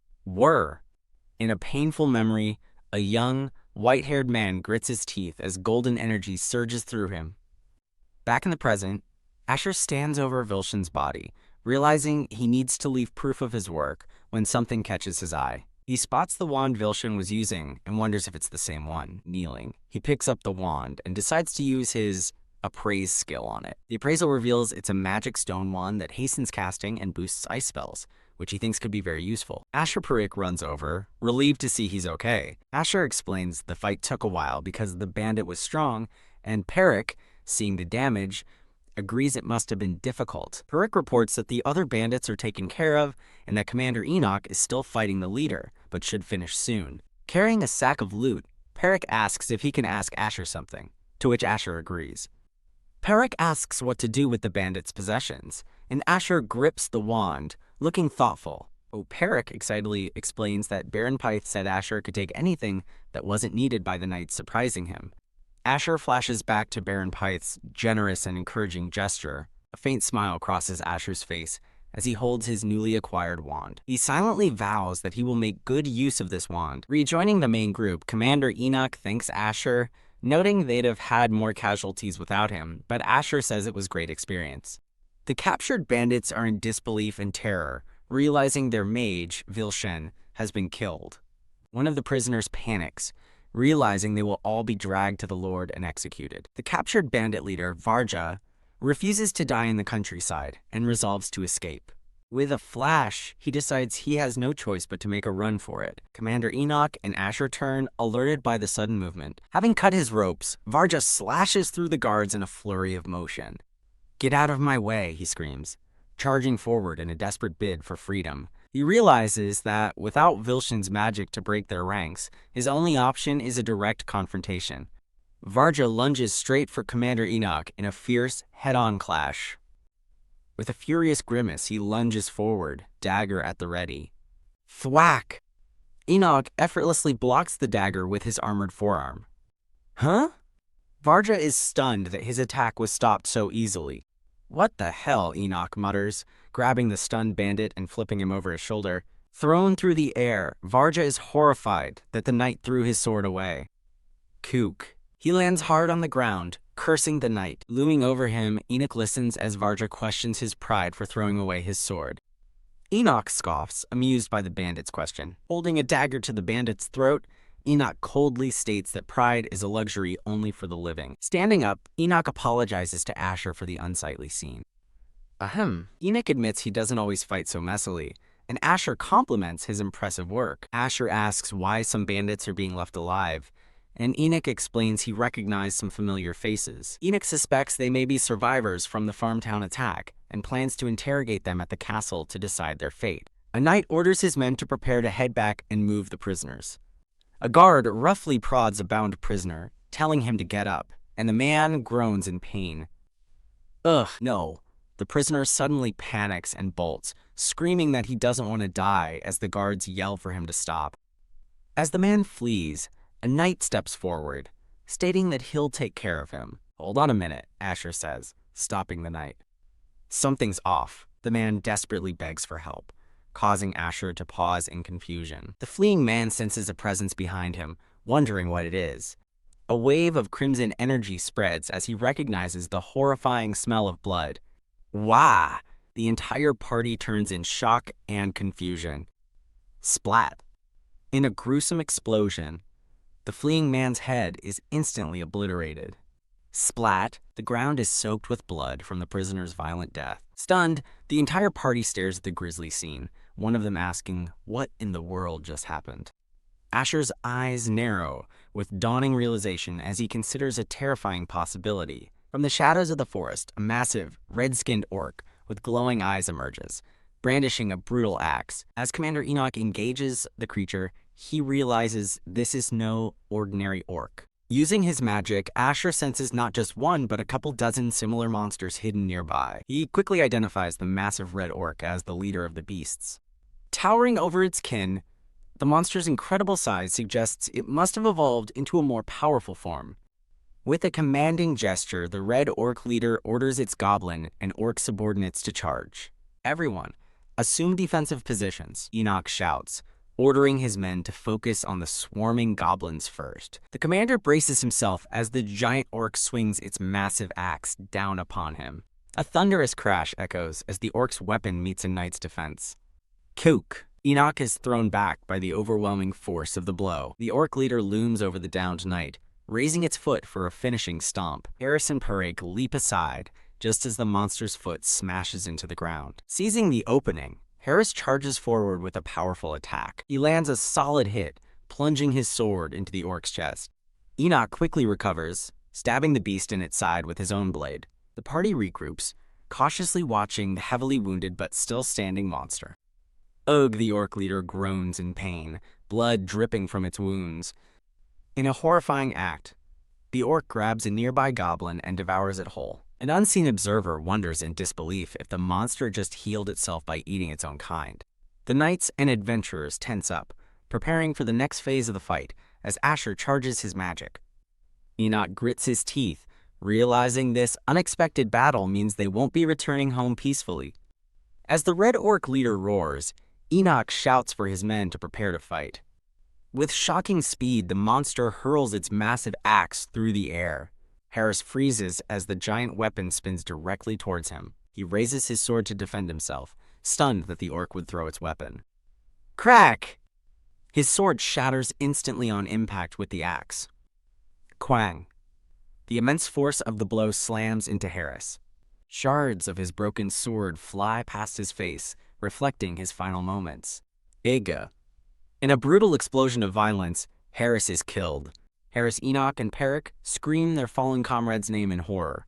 In a painful memory, a young, white-haired man grits his teeth as golden energy surges through him. Back in the present, Asher stands over Vilshan's body, realizing he needs to leave proof of his work when something catches his eye. He spots the wand Vilshan was using and wonders if it's the same one. Kneeling, he picks up the wand and decides to use his appraise skill on it. The appraisal reveals it's a magic stone wand that hastens casting and boosts ice spells, which he thinks could be very useful. Asher Parik runs over, relieved to see he's okay. Asher explains the fight took a while because the bandit was strong, and Parik, seeing the damage, agrees it must have been difficult. Parik reports that the other bandits are taken care of and that Commander Enoch is still fighting the leader, but should finish soon. Carrying a sack of loot, Parik asks if he can ask Asher something, to which Asher agrees. Parik asks what to do with the bandits' possessions, and Asher grips the wand, looking thoughtful. Parik excitedly explains that Baron Pyth said Asher could take anything that wasn't needed by the knights surprising him. Asher flashes back to Baron Pyth's generous and encouraging gesture. A faint smile crosses Asher's face as he holds his newly acquired wand. He silently vows that he will make good use of this wand. Rejoining the main group, Commander Enoch thanks Asher, noting they'd have had more casualties without him, but Asher says it was great experience. The captured bandits are in disbelief and terror, realizing their mage, Vilshan, has been killed. One of the prisoners panics, realizing they will all be dragged to the Lord and executed. The captured bandit leader, Varja, refuses to die in the countryside and resolves to escape. With a flash, he decides he has no choice but to make a run for it. Commander Enoch and Asher turn, alerted by the sudden movement. Having cut his ropes, Varja slashes through the guards in a flurry of motion. "Get out of my way," he screams, charging forward in a desperate bid for freedom. He realizes that without Vilshan's magic to break their ranks, his only option is a direct confrontation. Varja lunges straight for Commander Enoch in a fierce, head-on clash. With a furious grimace, he lunges forward, dagger at the ready. Thwack! Enoch effortlessly blocks the dagger with his armored forearm. Huh? Varja is stunned that his attack was stopped so easily. What the hell, Enoch mutters, grabbing the stunned bandit and flipping him over his shoulder. Thrown through the air, Varja is horrified that the knight threw his sword away. Kook. He lands hard on the ground, cursing the knight. Looming over him, Enoch listens as Varja questions his pride for throwing away his sword. Enoch scoffs, amused by the bandit's question. Holding a dagger to the bandit's throat, Enoch coldly states that pride is a luxury only for the living. Standing up, Enoch apologizes to Asher for the unsightly scene. Ahem. Enoch admits he doesn't always fight so messily, and Asher compliments his impressive work. Asher asks why some bandits are being left alive, and Enoch explains he recognized some familiar faces. Enoch suspects they may be survivors from the farmtown attack, and plans to interrogate them at the castle to decide their fate. A knight orders his men to prepare to head back and move the prisoners. A guard roughly prods a bound prisoner, telling him to get up, and the man groans in pain. Ugh, no. The prisoner suddenly panics and bolts, screaming that he doesn't want to die as the guards yell for him to stop. As the man flees, a knight steps forward, stating that he'll take care of him. Hold on a minute, Asher says, stopping the knight. Something's off. The man desperately begs for help, causing Asher to pause in confusion. The fleeing man senses a presence behind him, wondering what it is. A wave of crimson energy spreads as he recognizes the horrifying smell of blood. Wah! The entire party turns in shock and confusion. Splat! In a gruesome explosion, the fleeing man's head is instantly obliterated. Splat! The ground is soaked with blood from the prisoner's violent death. Stunned, the entire party stares at the grisly scene, one of them asking, what in the world just happened? Asher's eyes narrow with dawning realization as he considers a terrifying possibility. From the shadows of the forest, a massive, red-skinned orc with glowing eyes emerges, brandishing a brutal axe. As Commander Enoch engages the creature, he realizes this is no ordinary orc. Using his magic, Asher senses not just one, but a couple dozen similar monsters hidden nearby. He quickly identifies the massive red orc as the leader of the beasts. Towering over its kin, the monster's incredible size suggests it must have evolved into a more powerful form. With a commanding gesture, the red orc leader orders its goblin and orc subordinates to charge. Everyone, assume defensive positions, Enoch shouts, ordering his men to focus on the swarming goblins first. The commander braces himself as the giant orc swings its massive axe down upon him. A thunderous crash echoes as the orc's weapon meets a knight's defense. Kook! Enoch is thrown back by the overwhelming force of the blow. The orc leader looms over the downed knight, raising its foot for a finishing stomp. Harris and Parake leap aside, just as the monster's foot smashes into the ground. Seizing the opening, Harris charges forward with a powerful attack. He lands a solid hit, plunging his sword into the orc's chest. Enoch quickly recovers, stabbing the beast in its side with his own blade. The party regroups, cautiously watching the heavily wounded but still standing monster. Ugh, the orc leader groans in pain, blood dripping from its wounds. In a horrifying act, the orc grabs a nearby goblin and devours it whole. An unseen observer wonders in disbelief if the monster just healed itself by eating its own kind. The knights and adventurers tense up, preparing for the next phase of the fight as Asher charges his magic. Enoch grits his teeth, realizing this unexpected battle means they won't be returning home peacefully. As the red orc leader roars, Enoch shouts for his men to prepare to fight. With shocking speed, the monster hurls its massive axe through the air. Harris freezes as the giant weapon spins directly towards him. He raises his sword to defend himself, stunned that the orc would throw its weapon. Crack! His sword shatters instantly on impact with the axe. Quang! The immense force of the blow slams into Harris. Shards of his broken sword fly past his face, reflecting his final moments. Iga. In a brutal explosion of violence, Harris is killed. Harris, Enoch, and Perrick scream their fallen comrade's name in horror.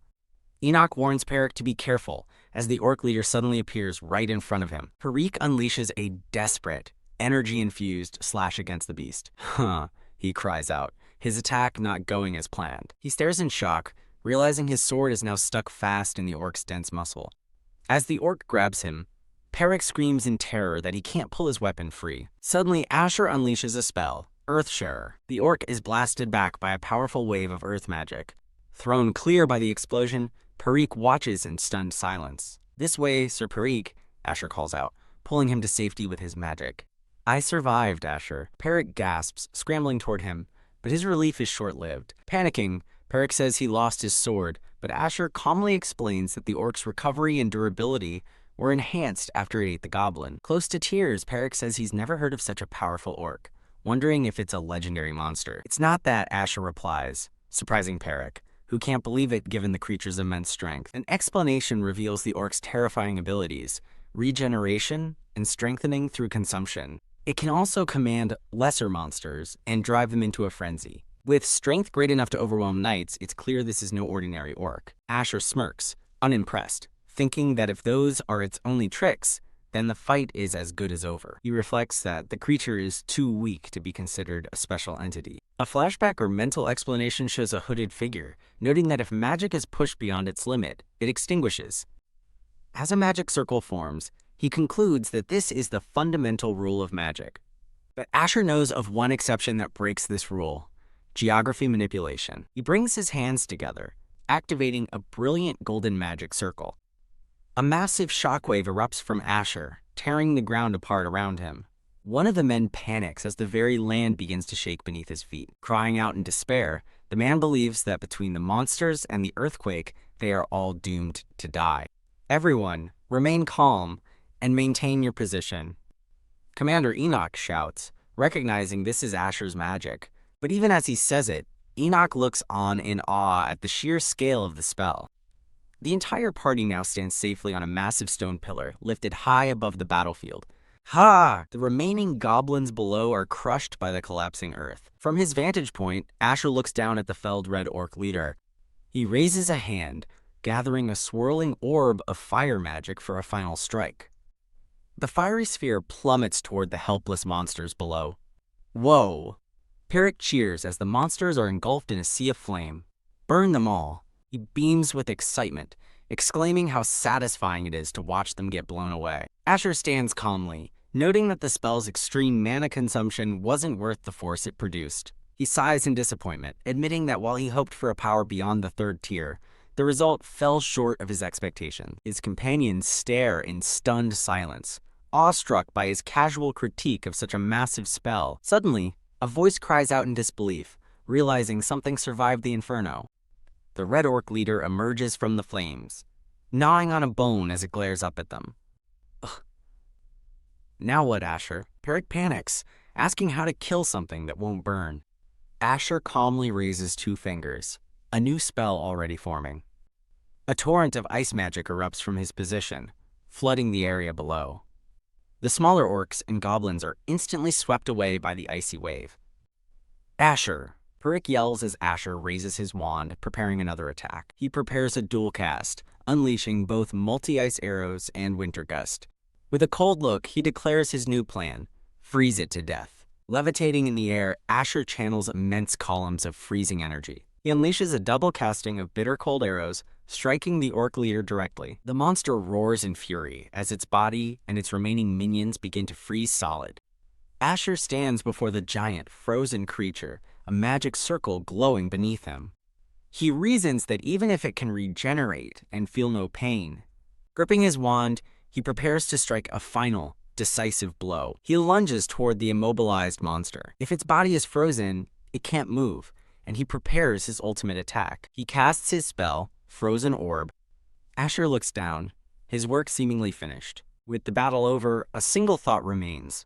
Enoch warns Perrick to be careful as the orc leader suddenly appears right in front of him. Perrick unleashes a desperate, energy-infused slash against the beast. Huh, he cries out, his attack not going as planned. He stares in shock, realizing his sword is now stuck fast in the orc's dense muscle. As the orc grabs him, Perrick screams in terror that he can't pull his weapon free. Suddenly, Asher unleashes a spell, Earthsharer. The orc is blasted back by a powerful wave of earth magic. Thrown clear by the explosion, Perrick watches in stunned silence. This way, Sir Perrick, Asher calls out, pulling him to safety with his magic. I survived, Asher. Perrick gasps, scrambling toward him, but his relief is short-lived. Panicking, Perrick says he lost his sword, but Asher calmly explains that the orc's recovery and durability were enhanced after it ate the goblin. Close to tears, Perrick says he's never heard of such a powerful orc, wondering if it's a legendary monster. It's not that, Asher replies, surprising Perrick, who can't believe it given the creature's immense strength. An explanation reveals the orc's terrifying abilities, regeneration and strengthening through consumption. It can also command lesser monsters and drive them into a frenzy. With strength great enough to overwhelm knights, it's clear this is no ordinary orc. Asher smirks, unimpressed, thinking that if those are its only tricks, then the fight is as good as over. He reflects that the creature is too weak to be considered a special entity. A flashback or mental explanation shows a hooded figure, noting that if magic is pushed beyond its limit, it extinguishes. As a magic circle forms, he concludes that this is the fundamental rule of magic. But Asher knows of one exception that breaks this rule: geography manipulation. He brings his hands together, activating a brilliant golden magic circle. A massive shockwave erupts from Asher, tearing the ground apart around him. One of the men panics as the very land begins to shake beneath his feet. Crying out in despair, the man believes that between the monsters and the earthquake, they are all doomed to die. Everyone, remain calm and maintain your position. Commander Enoch shouts, recognizing this is Asher's magic. But even as he says it, Enoch looks on in awe at the sheer scale of the spell. The entire party now stands safely on a massive stone pillar, lifted high above the battlefield. Ha! The remaining goblins below are crushed by the collapsing earth. From his vantage point, Asher looks down at the felled red orc leader. He raises a hand, gathering a swirling orb of fire magic for a final strike. The fiery sphere plummets toward the helpless monsters below. Whoa! Perrick cheers as the monsters are engulfed in a sea of flame. Burn them all. He beams with excitement, exclaiming how satisfying it is to watch them get blown away. Asher stands calmly, noting that the spell's extreme mana consumption wasn't worth the force it produced. He sighs in disappointment, admitting that while he hoped for a power beyond the third tier, the result fell short of his expectations. His companions stare in stunned silence, awestruck by his casual critique of such a massive spell. Suddenly, a voice cries out in disbelief, realizing something survived the inferno. The Red Orc leader emerges from the flames, gnawing on a bone as it glares up at them. Ugh. Now what, Asher? Peric panics, asking how to kill something that won't burn. Asher calmly raises 2 fingers, a new spell already forming. A torrent of ice magic erupts from his position, flooding the area below. The smaller orcs and goblins are instantly swept away by the icy wave. Asher! Peric yells as Asher raises his wand, preparing another attack. He prepares a dual cast, unleashing both multi-ice arrows and winter gust. With a cold look, he declares his new plan: freeze it to death. Levitating in the air, Asher channels immense columns of freezing energy. He unleashes a double casting of bitter cold arrows, striking the orc leader directly. The monster roars in fury as its body and its remaining minions begin to freeze solid. Asher stands before the giant, frozen creature, a magic circle glowing beneath him. He reasons that even if it can regenerate and feel no pain, gripping his wand, he prepares to strike a final, decisive blow. He lunges toward the immobilized monster. If its body is frozen, it can't move, and he prepares his ultimate attack. He casts his spell, Frozen Orb. Asher looks down, his work seemingly finished. With the battle over, a single thought remains: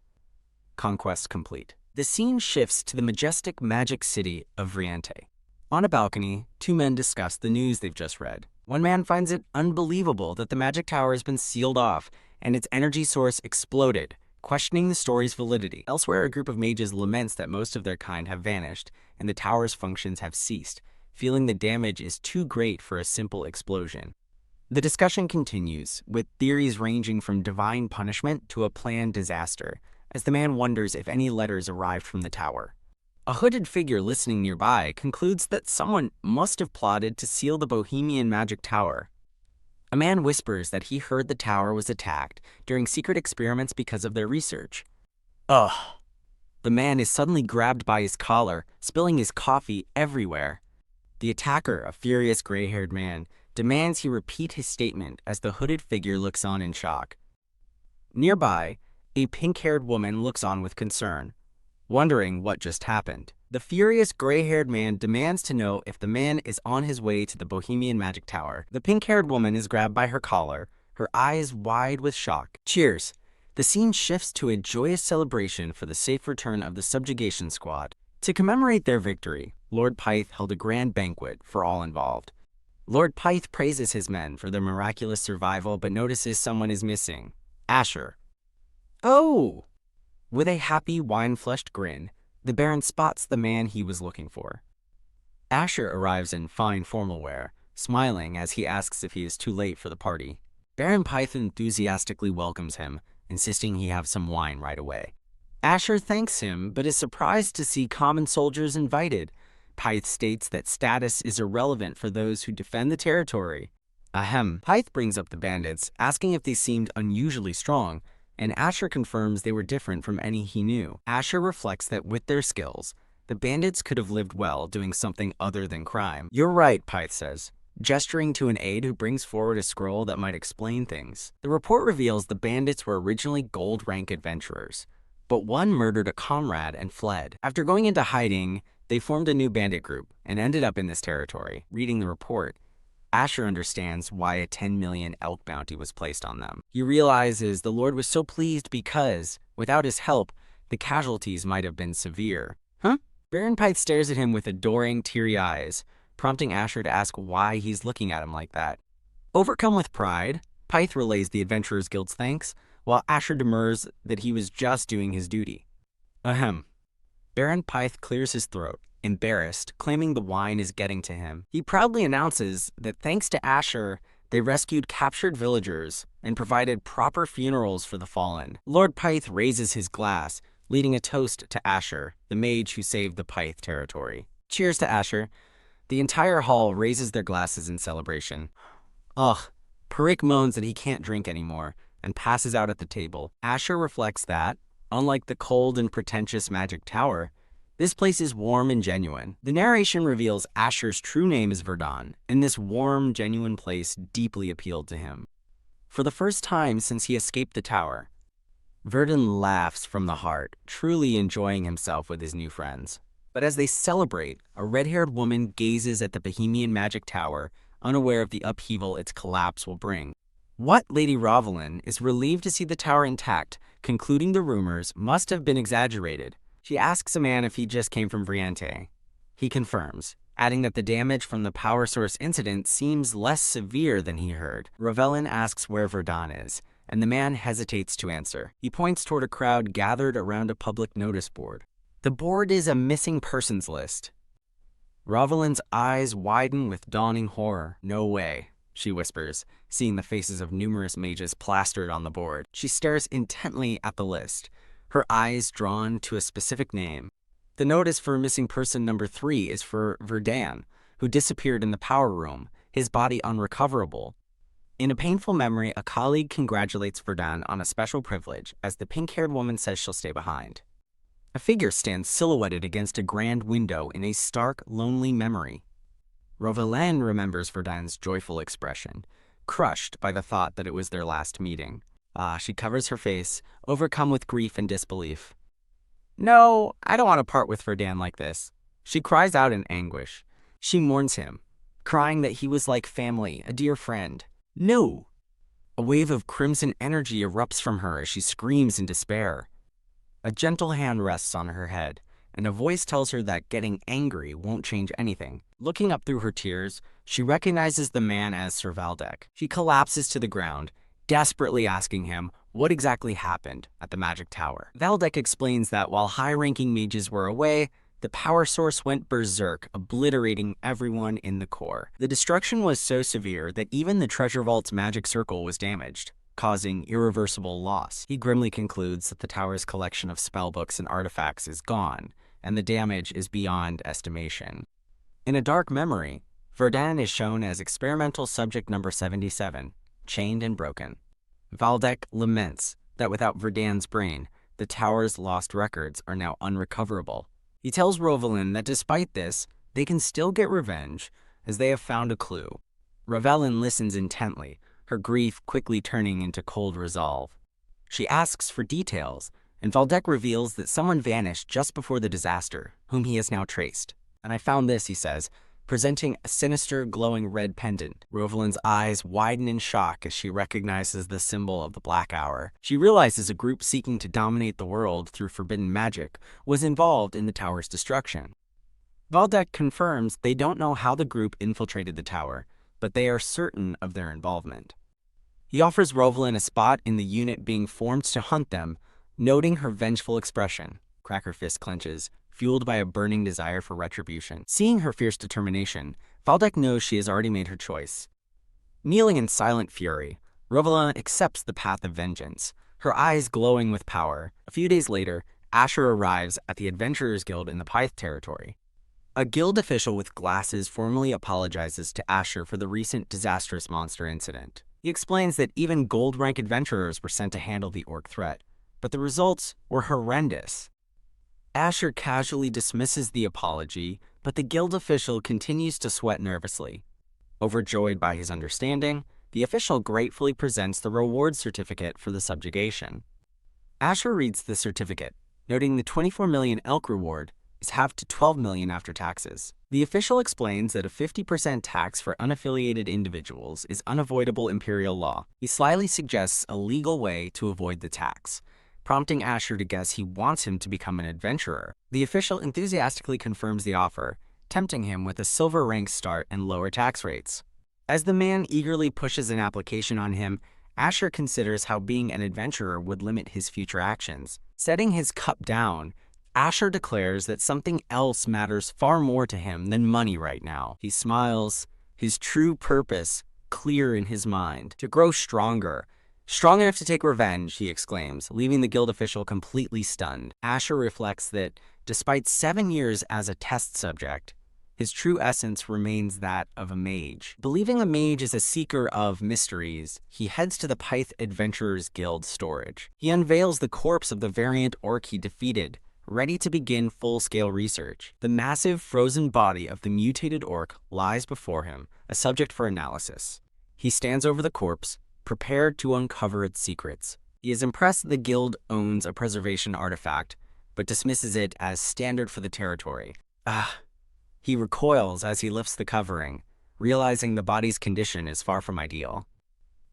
conquest complete. The scene shifts to the majestic magic city of Vriente. On a balcony, 2 men discuss the news they've just read. One man finds it unbelievable that the magic tower has been sealed off and its energy source exploded, questioning the story's validity. Elsewhere, a group of mages laments that most of their kind have vanished and the tower's functions have ceased, feeling the damage is too great for a simple explosion. The discussion continues, with theories ranging from divine punishment to a planned disaster, as the man wonders if any letters arrived from the tower. A hooded figure listening nearby concludes that someone must have plotted to seal the Bohemian magic tower. A man whispers that he heard the tower was attacked during secret experiments because of their research. Ugh. The man is suddenly grabbed by his collar, spilling his coffee everywhere. The attacker, a furious gray-haired man, demands he repeat his statement as the hooded figure looks on in shock. Nearby, a pink-haired woman looks on with concern, wondering what just happened. The furious gray-haired man demands to know if the man is on his way to the Bohemian Magic Tower. The pink-haired woman is grabbed by her collar, her eyes wide with shock. Cheers! The scene shifts to a joyous celebration for the safe return of the subjugation squad. To commemorate their victory, Lord Pyth held a grand banquet for all involved. Lord Pyth praises his men for their miraculous survival but notices someone is missing: Asher. Oh! With a happy, wine-flushed grin, the Baron spots the man he was looking for. Asher arrives in fine formal wear, smiling as he asks if he is too late for the party. Baron Pyth enthusiastically welcomes him, insisting he have some wine right away. Asher thanks him, but is surprised to see common soldiers invited. Pyth states that status is irrelevant for those who defend the territory. Ahem. Pyth brings up the bandits, asking if they seemed unusually strong, and Asher confirms they were different from any he knew. Asher reflects that with their skills, the bandits could have lived well doing something other than crime. You're right, Pyth says, gesturing to an aide who brings forward a scroll that might explain things. The report reveals the bandits were originally gold-rank adventurers, but one murdered a comrade and fled. After going into hiding, they formed a new bandit group and ended up in this territory. Reading the report, Asher understands why a 10 million elk bounty was placed on them. He realizes the Lord was so pleased because, without his help, the casualties might have been severe. Huh? Baron Pyth stares at him with adoring, teary eyes, prompting Asher to ask why he's looking at him like that. Overcome with pride, Pyth relays the Adventurers Guild's thanks, while Asher demurs that he was just doing his duty. Ahem. Baron Pyth clears his throat, embarrassed, claiming the wine is getting to him. He proudly announces that thanks to Asher, they rescued captured villagers and provided proper funerals for the fallen. Lord Pyth raises his glass, leading a toast to Asher, the mage who saved the Pyth territory. Cheers to Asher. The entire hall raises their glasses in celebration. Ugh, Peric moans that he can't drink anymore and passes out at the table. Asher reflects that, unlike the cold and pretentious magic tower, this place is warm and genuine. The narration reveals Asher's true name is Verdun, and this warm, genuine place deeply appealed to him. For the first time since he escaped the tower, Verdun laughs from the heart, truly enjoying himself with his new friends. But as they celebrate, a red-haired woman gazes at the Bohemian magic tower, unaware of the upheaval its collapse will bring. What Lady Rovelyn is relieved to see the tower intact, concluding the rumors must have been exaggerated. She asks a man if he just came from Briante. He confirms, adding that the damage from the power source incident seems less severe than he heard. Rovelyn asks where Verdun is, and the man hesitates to answer. He points toward a crowd gathered around a public notice board. The board is a missing persons list. Rovelyn's eyes widen with dawning horror. "No way," she whispers, seeing the faces of numerous mages plastered on the board. She stares intently at the list, her eyes drawn to a specific name. The notice for missing person number 3 is for Verdun, who disappeared in the power room, his body unrecoverable. In a painful memory, a colleague congratulates Verdun on a special privilege, as the pink-haired woman says she'll stay behind. A figure stands silhouetted against a grand window in a stark, lonely memory. Rovelyn remembers Verdun's joyful expression, crushed by the thought that it was their last meeting. She covers her face, overcome with grief and disbelief. "No, I don't want to part with Verdun like this." She cries out in anguish. She mourns him, crying that he was like family, a dear friend. "No!" A wave of crimson energy erupts from her as she screams in despair. A gentle hand rests on her head, and a voice tells her that getting angry won't change anything. Looking up through her tears, she recognizes the man as Sir Valdek. She collapses to the ground, desperately asking him what exactly happened at the magic tower. Valdek explains that while high-ranking mages were away, the power source went berserk, obliterating everyone in the core. The destruction was so severe that even the treasure vault's magic circle was damaged, causing irreversible loss. He grimly concludes that the tower's collection of spellbooks and artifacts is gone, and the damage is beyond estimation. In a dark memory, Verdun is shown as experimental subject number 77, chained and broken. Valdek laments that without Verdun's brain, the tower's lost records are now unrecoverable. He tells Rovelyn that despite this, they can still get revenge, as they have found a clue. Rovelyn listens intently, her grief quickly turning into cold resolve. She asks for details, and Valdek reveals that someone vanished just before the disaster, whom he has now traced. "And I found this," he says, presenting a sinister, glowing red pendant. Rovelyn's eyes widen in shock as she recognizes the symbol of the Black Hour. She realizes a group seeking to dominate the world through forbidden magic was involved in the tower's destruction. Valdek confirms they don't know how the group infiltrated the tower, but they are certain of their involvement. He offers Rovelyn a spot in the unit being formed to hunt them, noting her vengeful expression. Cracker fist clenches, fueled by a burning desire for retribution. Seeing her fierce determination, Valdek knows she has already made her choice. Kneeling in silent fury, Rovelyn accepts the path of vengeance, her eyes glowing with power. A few days later, Asher arrives at the Adventurers Guild in the Pyth territory. A guild official with glasses formally apologizes to Asher for the recent disastrous monster incident. He explains that even gold-rank adventurers were sent to handle the orc threat, but the results were horrendous. Asher casually dismisses the apology, but the guild official continues to sweat nervously. Overjoyed by his understanding, the official gratefully presents the reward certificate for the subjugation. Asher reads the certificate, noting the 24 million elk reward is halved to 12 million after taxes. The official explains that a 50% tax for unaffiliated individuals is unavoidable imperial law. He slyly suggests a legal way to avoid the tax, prompting Asher to guess he wants him to become an adventurer. The official enthusiastically confirms the offer, tempting him with a silver rank start and lower tax rates. As the man eagerly pushes an application on him, Asher considers how being an adventurer would limit his future actions. Setting his cup down, Asher declares that something else matters far more to him than money right now. He smiles, his true purpose clear in his mind: to grow stronger. "Strong enough to take revenge," he exclaims, leaving the guild official completely stunned. Asher reflects that, despite 7 years as a test subject, his true essence remains that of a mage. Believing a mage is a seeker of mysteries, he heads to the Pyth Adventurers Guild storage. He unveils the corpse of the variant orc he defeated, ready to begin full-scale research. The massive frozen body of the mutated orc lies before him, a subject for analysis. He stands over the corpse, prepared to uncover its secrets. He is impressed the guild owns a preservation artifact, but dismisses it as standard for the territory. He recoils as he lifts the covering, realizing the body's condition is far from ideal.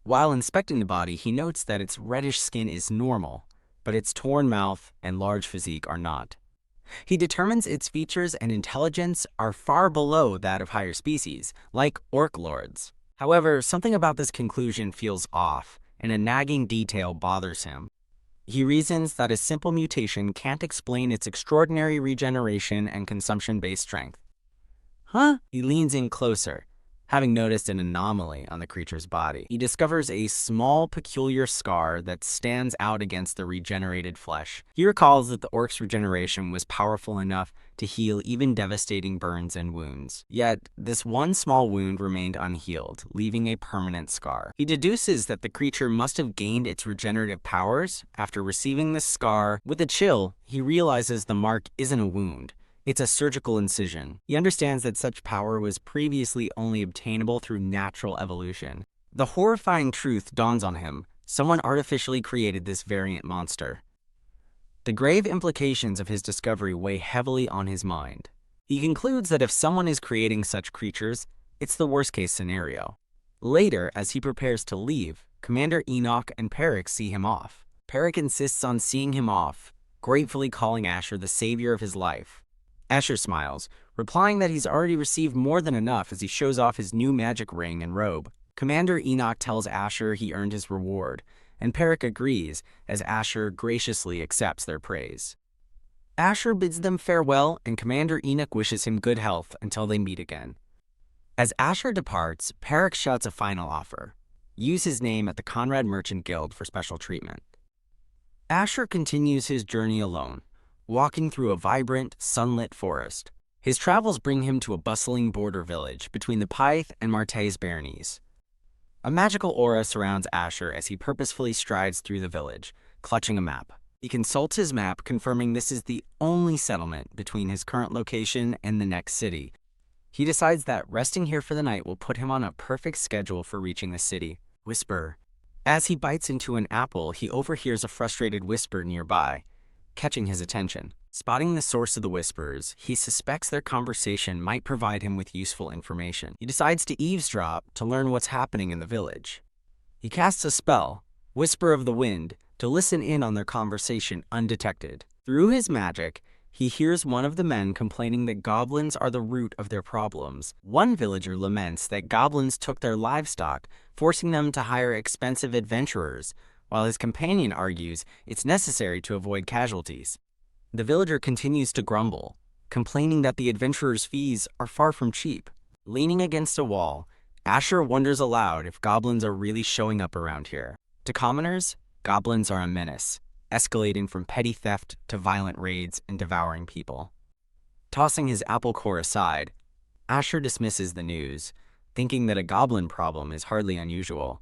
While inspecting the body, he notes that its reddish skin is normal, but its torn mouth and large physique are not. He determines its features and intelligence are far below that of higher species, like orc lords. However, something about this conclusion feels off, and a nagging detail bothers him. He reasons that a simple mutation can't explain its extraordinary regeneration and consumption-based strength. He leans in closer, having noticed an anomaly on the creature's body. He discovers a small, peculiar scar that stands out against the regenerated flesh. He recalls that the orc's regeneration was powerful enough to heal even devastating burns and wounds. Yet, this one small wound remained unhealed, leaving a permanent scar. He deduces that the creature must have gained its regenerative powers after receiving this scar. With a chill, he realizes the mark isn't a wound. It's a surgical incision. He understands that such power was previously only obtainable through natural evolution. The horrifying truth dawns on him. Someone artificially created this variant monster. The grave implications of his discovery weigh heavily on his mind. He concludes that if someone is creating such creatures, it's the worst-case scenario. Later, as he prepares to leave, Commander Enoch and Peric see him off. Peric insists on seeing him off, gratefully calling Asher the savior of his life. Asher smiles, replying that he's already received more than enough as he shows off his new magic ring and robe. Commander Enoch tells Asher he earned his reward, and Peric agrees as Asher graciously accepts their praise. Asher bids them farewell, and Commander Enoch wishes him good health until they meet again. As Asher departs, Peric shouts a final offer. Use his name at the Conrad Merchant Guild for special treatment. Asher continues his journey alone, walking through a vibrant, sunlit forest. His travels bring him to a bustling border village between the Pyth and Martez Baronies. A magical aura surrounds Asher as he purposefully strides through the village, clutching a map. He consults his map, confirming this is the only settlement between his current location and the next city. He decides that resting here for the night will put him on a perfect schedule for reaching the city. Whisper. As he bites into an apple, he overhears a frustrated whisper nearby, catching his attention. Spotting the source of the whispers, he suspects their conversation might provide him with useful information. He decides to eavesdrop to learn what's happening in the village. He casts a spell, Whisper of the Wind, to listen in on their conversation undetected. Through his magic, he hears one of the men complaining that goblins are the root of their problems. One villager laments that goblins took their livestock, forcing them to hire expensive adventurers, while his companion argues it's necessary to avoid casualties. The villager continues to grumble, complaining that the adventurers' fees are far from cheap. Leaning against a wall, Asher wonders aloud if goblins are really showing up around here. To commoners, goblins are a menace, escalating from petty theft to violent raids and devouring people. Tossing his apple core aside, Asher dismisses the news, thinking that a goblin problem is hardly unusual.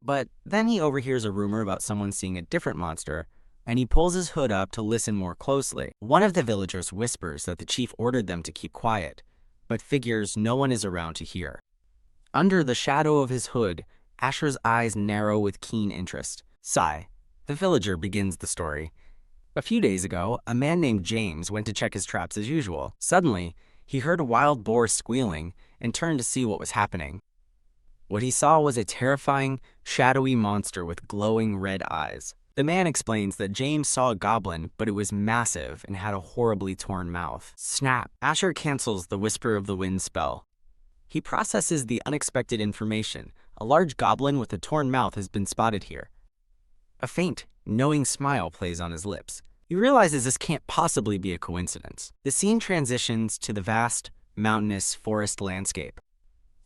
But then he overhears a rumor about someone seeing a different monster, and he pulls his hood up to listen more closely. One of the villagers whispers that the chief ordered them to keep quiet, but figures no one is around to hear. Under the shadow of his hood, Asher's eyes narrow with keen interest. Sigh. The villager begins the story. A few days ago, a man named James went to check his traps as usual. Suddenly, he heard a wild boar squealing and turned to see what was happening. What he saw was a terrifying, shadowy monster with glowing red eyes. The man explains that James saw a goblin, but it was massive and had a horribly torn mouth. Snap! Asher cancels the Whisper of the Wind spell. He processes the unexpected information. A large goblin with a torn mouth has been spotted here. A faint, knowing smile plays on his lips. He realizes this can't possibly be a coincidence. The scene transitions to the vast, mountainous forest landscape.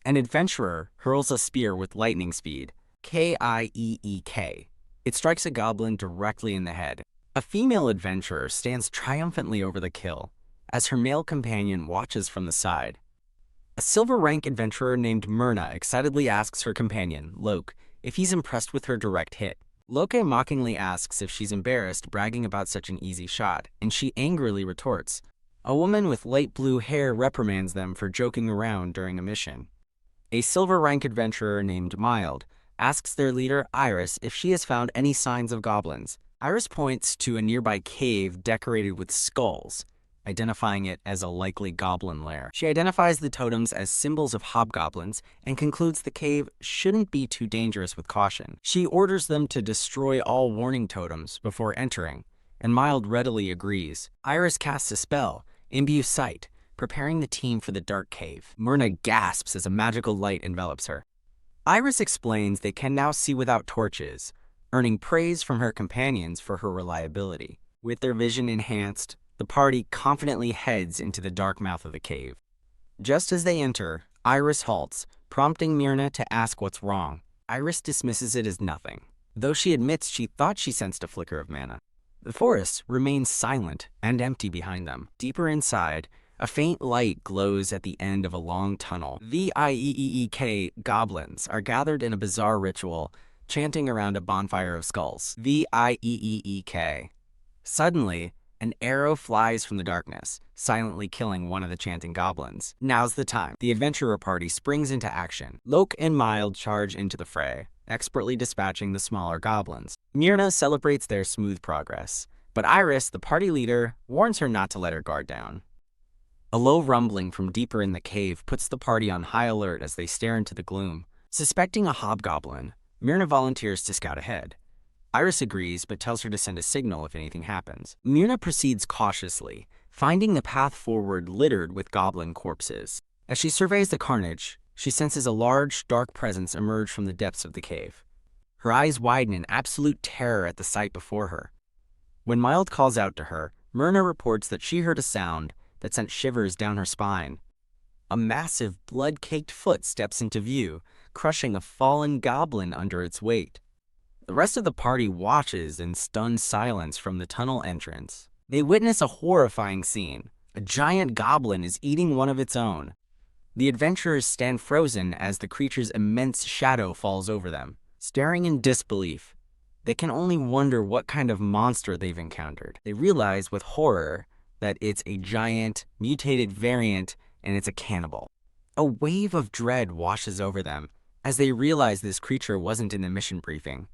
An adventurer hurls a spear with lightning speed, K-I-E-E-K. It strikes a goblin directly in the head. A female adventurer stands triumphantly over the kill, as her male companion watches from the side. A silver rank adventurer named Myrna excitedly asks her companion, Loke, if he's impressed with her direct hit. Loke mockingly asks if she's embarrassed bragging about such an easy shot, and she angrily retorts. A woman with light blue hair reprimands them for joking around during a mission. A silver rank adventurer named Mild asks their leader, Iris, if she has found any signs of goblins. Iris points to a nearby cave decorated with skulls, identifying it as a likely goblin lair. She identifies the totems as symbols of hobgoblins and concludes the cave shouldn't be too dangerous with caution. She orders them to destroy all warning totems before entering, and Mild readily agrees. Iris casts a spell, Imbue Sight, preparing the team for the dark cave. Myrna gasps as a magical light envelops her. Iris explains they can now see without torches, earning praise from her companions for her reliability. With their vision enhanced, the party confidently heads into the dark mouth of the cave. Just as they enter, Iris halts, prompting Myrna to ask what's wrong. Iris dismisses it as nothing, though she admits she thought she sensed a flicker of mana. The forest remains silent and empty behind them. Deeper inside, a faint light glows at the end of a long tunnel. VIEEK goblins are gathered in a bizarre ritual, chanting around a bonfire of skulls. VIEEK. Suddenly, an arrow flies from the darkness, silently killing one of the chanting goblins. Now's the time. The adventurer party springs into action. Loke and Mild charge into the fray, expertly dispatching the smaller goblins. Myrna celebrates their smooth progress, but Iris, the party leader, warns her not to let her guard down. A low rumbling from deeper in the cave puts the party on high alert as they stare into the gloom. Suspecting a hobgoblin, Myrna volunteers to scout ahead. Iris agrees, but tells her to send a signal if anything happens. Myrna proceeds cautiously, finding the path forward littered with goblin corpses. As she surveys the carnage, she senses a large, dark presence emerge from the depths of the cave. Her eyes widen in absolute terror at the sight before her. When Mild calls out to her, Myrna reports that she heard a sound that sent shivers down her spine. A massive, blood-caked foot steps into view, crushing a fallen goblin under its weight. The rest of the party watches in stunned silence from the tunnel entrance. They witness a horrifying scene. A giant goblin is eating one of its own. The adventurers stand frozen as the creature's immense shadow falls over them. Staring in disbelief, they can only wonder what kind of monster they've encountered. They realize with horror that it's a giant, mutated variant, and it's a cannibal. A wave of dread washes over them as they realize this creature wasn't in the mission briefing.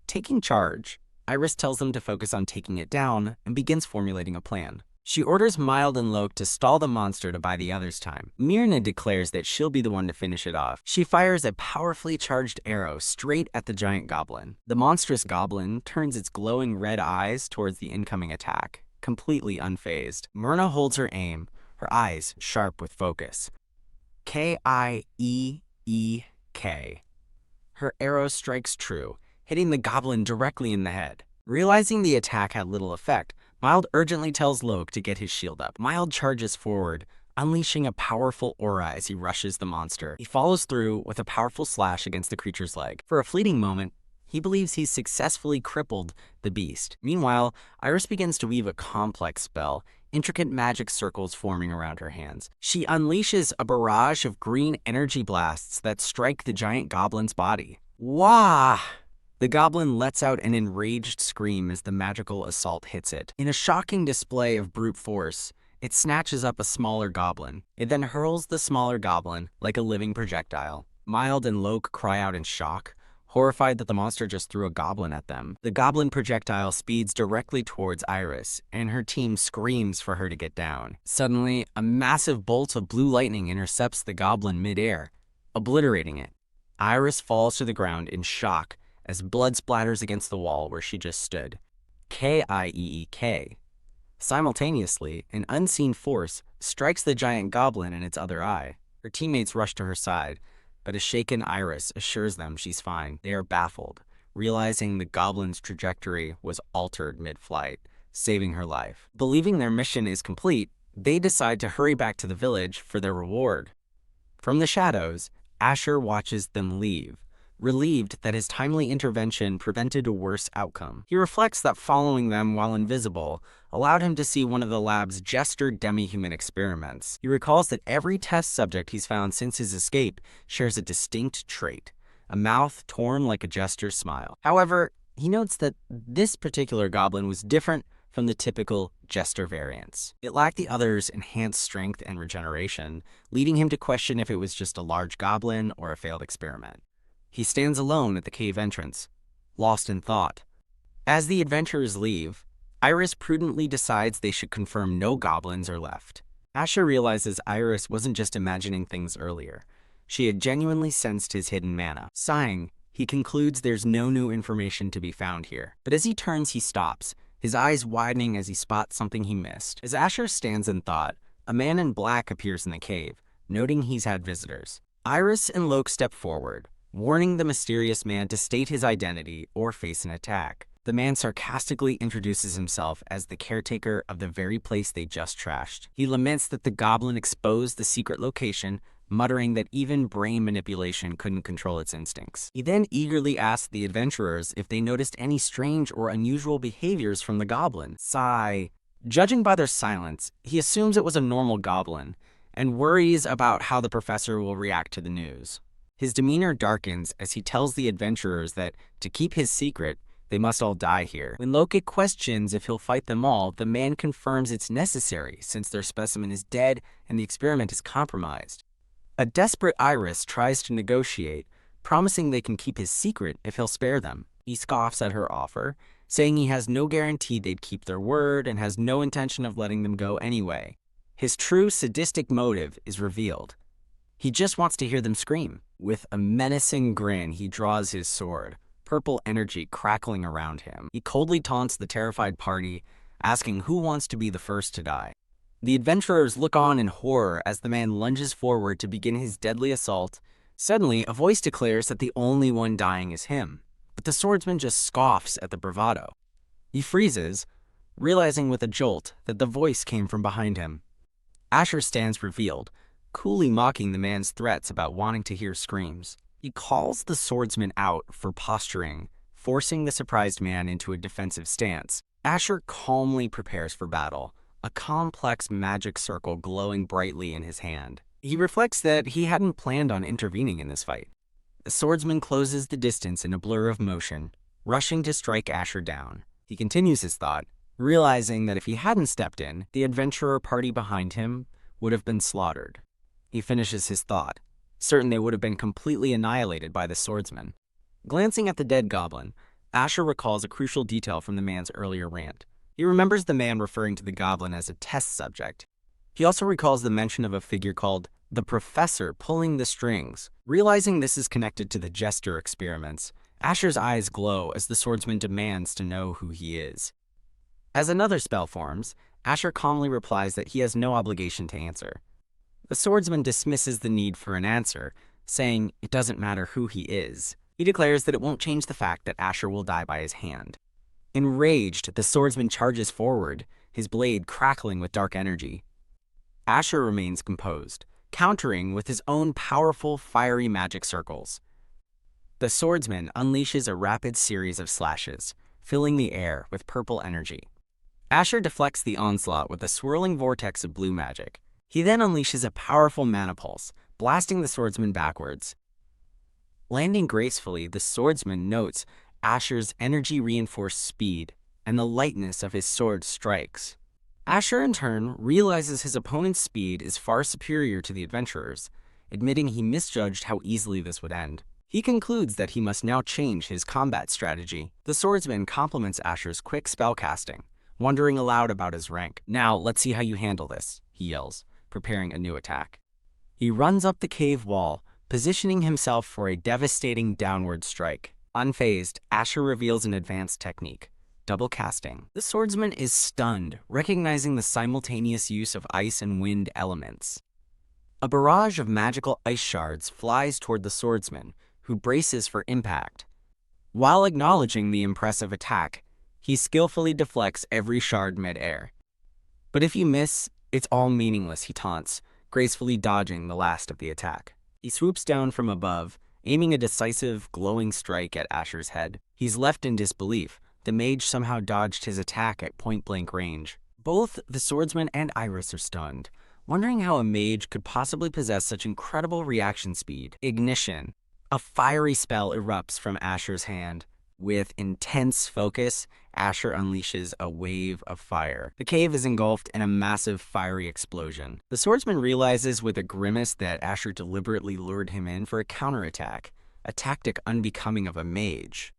Taking charge, Iris tells them to focus on taking it down and begins formulating a plan. She orders Mild and Loke to stall the monster to buy the others time. Myrna declares that she'll be the one to finish it off. She fires a powerfully charged arrow straight at the giant goblin. The monstrous goblin turns its glowing red eyes towards the incoming attack, completely unfazed. Myrna holds her aim, her eyes sharp with focus. K-I-E-E-K. Her arrow strikes true, hitting the goblin directly in the head. Realizing the attack had little effect, Mild urgently tells Loke to get his shield up. Mild charges forward, unleashing a powerful aura as he rushes the monster. He follows through with a powerful slash against the creature's leg. For a fleeting moment, he believes he's successfully crippled the beast. Meanwhile, Iris begins to weave a complex spell, intricate magic circles forming around her hands. She unleashes a barrage of green energy blasts that strike the giant goblin's body. Wah! The goblin lets out an enraged scream as the magical assault hits it. In a shocking display of brute force, it snatches up a smaller goblin. It then hurls the smaller goblin like a living projectile. Mild and Loke cry out in shock, horrified that the monster just threw a goblin at them. The goblin projectile speeds directly towards Iris, and her team screams for her to get down. Suddenly, a massive bolt of blue lightning intercepts the goblin midair, obliterating it. Iris falls to the ground in shock as blood splatters against the wall where she just stood. K-I-E-E-K. Simultaneously, an unseen force strikes the giant goblin in its other eye. Her teammates rush to her side, but a shaken Iris assures them she's fine. They are baffled, realizing the goblin's trajectory was altered mid-flight, saving her life. Believing their mission is complete, they decide to hurry back to the village for their reward. From the shadows, Asher watches them leave, relieved that his timely intervention prevented a worse outcome. He reflects that following them while invisible allowed him to see one of the lab's jester demi-human experiments. He recalls that every test subject he's found since his escape shares a distinct trait, a mouth torn like a jester's smile. However, he notes that this particular goblin was different from the typical jester variants. It lacked the others' enhanced strength and regeneration, leading him to question if it was just a large goblin or a failed experiment. He stands alone at the cave entrance, lost in thought. As the adventurers leave, Iris prudently decides they should confirm no goblins are left. Asher realizes Iris wasn't just imagining things earlier. She had genuinely sensed his hidden mana. Sighing, he concludes there's no new information to be found here. But as he turns, he stops, his eyes widening as he spots something he missed. As Asher stands in thought, a man in black appears in the cave, noting he's had visitors. Iris and Loke step forward, warning the mysterious man to state his identity or face an attack. The man sarcastically introduces himself as the caretaker of the very place they just trashed. He laments that the goblin exposed the secret location, muttering that even brain manipulation couldn't control its instincts. He then eagerly asks the adventurers if they noticed any strange or unusual behaviors from the goblin. Sigh. Judging by their silence, he assumes it was a normal goblin, and worries about how the professor will react to the news. His demeanor darkens as he tells the adventurers that, to keep his secret, they must all die here. When Loki questions if he'll fight them all, the man confirms it's necessary since their specimen is dead and the experiment is compromised. A desperate Iris tries to negotiate, promising they can keep his secret if he'll spare them. He scoffs at her offer, saying he has no guarantee they'd keep their word and has no intention of letting them go anyway. His true sadistic motive is revealed. He just wants to hear them scream. With a menacing grin, he draws his sword, purple energy crackling around him. He coldly taunts the terrified party, asking who wants to be the first to die. The adventurers look on in horror as the man lunges forward to begin his deadly assault. Suddenly, a voice declares that the only one dying is him, but the swordsman just scoffs at the bravado. He freezes, realizing with a jolt that the voice came from behind him. Asher stands revealed, coolly mocking the man's threats about wanting to hear screams. He calls the swordsman out for posturing, forcing the surprised man into a defensive stance. Asher calmly prepares for battle, a complex magic circle glowing brightly in his hand. He reflects that he hadn't planned on intervening in this fight. The swordsman closes the distance in a blur of motion, rushing to strike Asher down. He continues his thought, realizing that if he hadn't stepped in, the adventurer party behind him would have been slaughtered. He finishes his thought, certain they would have been completely annihilated by the swordsman. Glancing at the dead goblin, Asher recalls a crucial detail from the man's earlier rant. He remembers the man referring to the goblin as a test subject. He also recalls the mention of a figure called the professor pulling the strings. Realizing this is connected to the jester experiments, Asher's eyes glow as the swordsman demands to know who he is. As another spell forms, Asher calmly replies that he has no obligation to answer. The swordsman dismisses the need for an answer, saying it doesn't matter who he is. He declares that it won't change the fact that Asher will die by his hand. Enraged, the swordsman charges forward, his blade crackling with dark energy. Asher remains composed, countering with his own powerful, fiery magic circles. The swordsman unleashes a rapid series of slashes, filling the air with purple energy. Asher deflects the onslaught with a swirling vortex of blue magic. He then unleashes a powerful mana pulse, blasting the swordsman backwards. Landing gracefully, the swordsman notes Asher's energy-reinforced speed and the lightness of his sword's strikes. Asher, in turn, realizes his opponent's speed is far superior to the adventurers, admitting he misjudged how easily this would end. He concludes that he must now change his combat strategy. The swordsman compliments Asher's quick spellcasting, wondering aloud about his rank. "Now, let's see how you handle this," he yells, preparing a new attack. He runs up the cave wall, positioning himself for a devastating downward strike. Unfazed, Asher reveals an advanced technique, double casting. The swordsman is stunned, recognizing the simultaneous use of ice and wind elements. A barrage of magical ice shards flies toward the swordsman, who braces for impact. While acknowledging the impressive attack, he skillfully deflects every shard mid-air. "But if you miss, it's all meaningless," he taunts, gracefully dodging the last of the attack. He swoops down from above, aiming a decisive, glowing strike at Asher's head. He's left in disbelief. The mage somehow dodged his attack at point-blank range. Both the swordsman and Iris are stunned, wondering how a mage could possibly possess such incredible reaction speed. Ignition. A fiery spell erupts from Asher's hand. With intense focus, Asher unleashes a wave of fire. The cave is engulfed in a massive fiery explosion. The swordsman realizes with a grimace that Asher deliberately lured him in for a counterattack, a tactic unbecoming of a mage.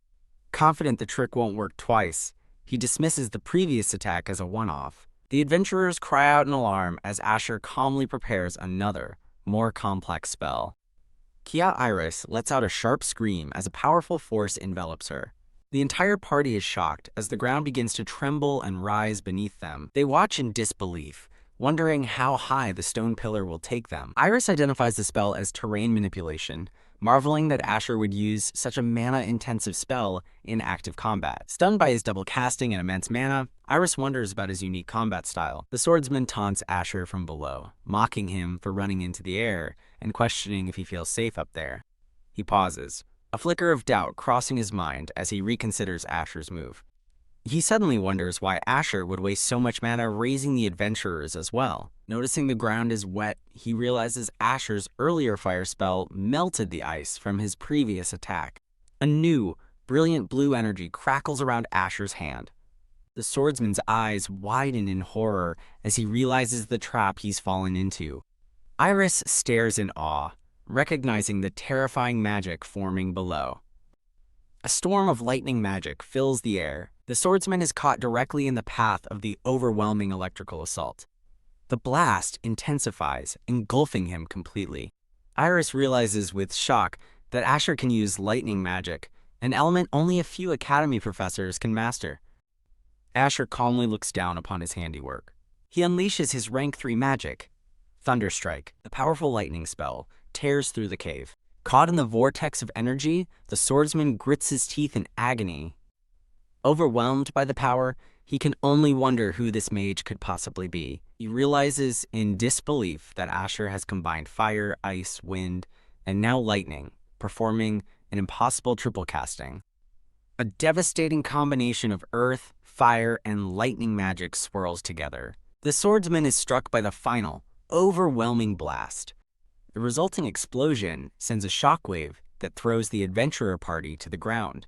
Confident the trick won't work twice, he dismisses the previous attack as a one-off. The adventurers cry out in alarm as Asher calmly prepares another, more complex spell. Kia Iris lets out a sharp scream as a powerful force envelops her. The entire party is shocked as the ground begins to tremble and rise beneath them. They watch in disbelief, wondering how high the stone pillar will take them. Iris identifies the spell as terrain manipulation, marveling that Asher would use such a mana-intensive spell in active combat. Stunned by his double casting and immense mana, Iris wonders about his unique combat style. The swordsman taunts Asher from below, mocking him for running into the air and questioning if he feels safe up there. He pauses, a flicker of doubt crossing his mind as he reconsiders Asher's move. He suddenly wonders why Asher would waste so much mana raising the adventurers as well. Noticing the ground is wet, he realizes Asher's earlier fire spell melted the ice from his previous attack. A new, brilliant blue energy crackles around Asher's hand. The swordsman's eyes widen in horror as he realizes the trap he's fallen into. Iris stares in awe, recognizing the terrifying magic forming below. A storm of lightning magic fills the air. The swordsman is caught directly in the path of the overwhelming electrical assault. The blast intensifies, engulfing him completely. Iris realizes with shock that Asher can use lightning magic, an element only a few academy professors can master. Asher calmly looks down upon his handiwork. He unleashes his rank 3 magic. Thunderstrike, the powerful lightning spell, tears through the cave. Caught in the vortex of energy, the swordsman grits his teeth in agony. Overwhelmed by the power, he can only wonder who this mage could possibly be. He realizes in disbelief that Asher has combined fire, ice, wind, and now lightning, performing an impossible triple casting. A devastating combination of earth, fire, and lightning magic swirls together. The swordsman is struck by the final, overwhelming blast. The resulting explosion sends a shockwave that throws the adventurer party to the ground.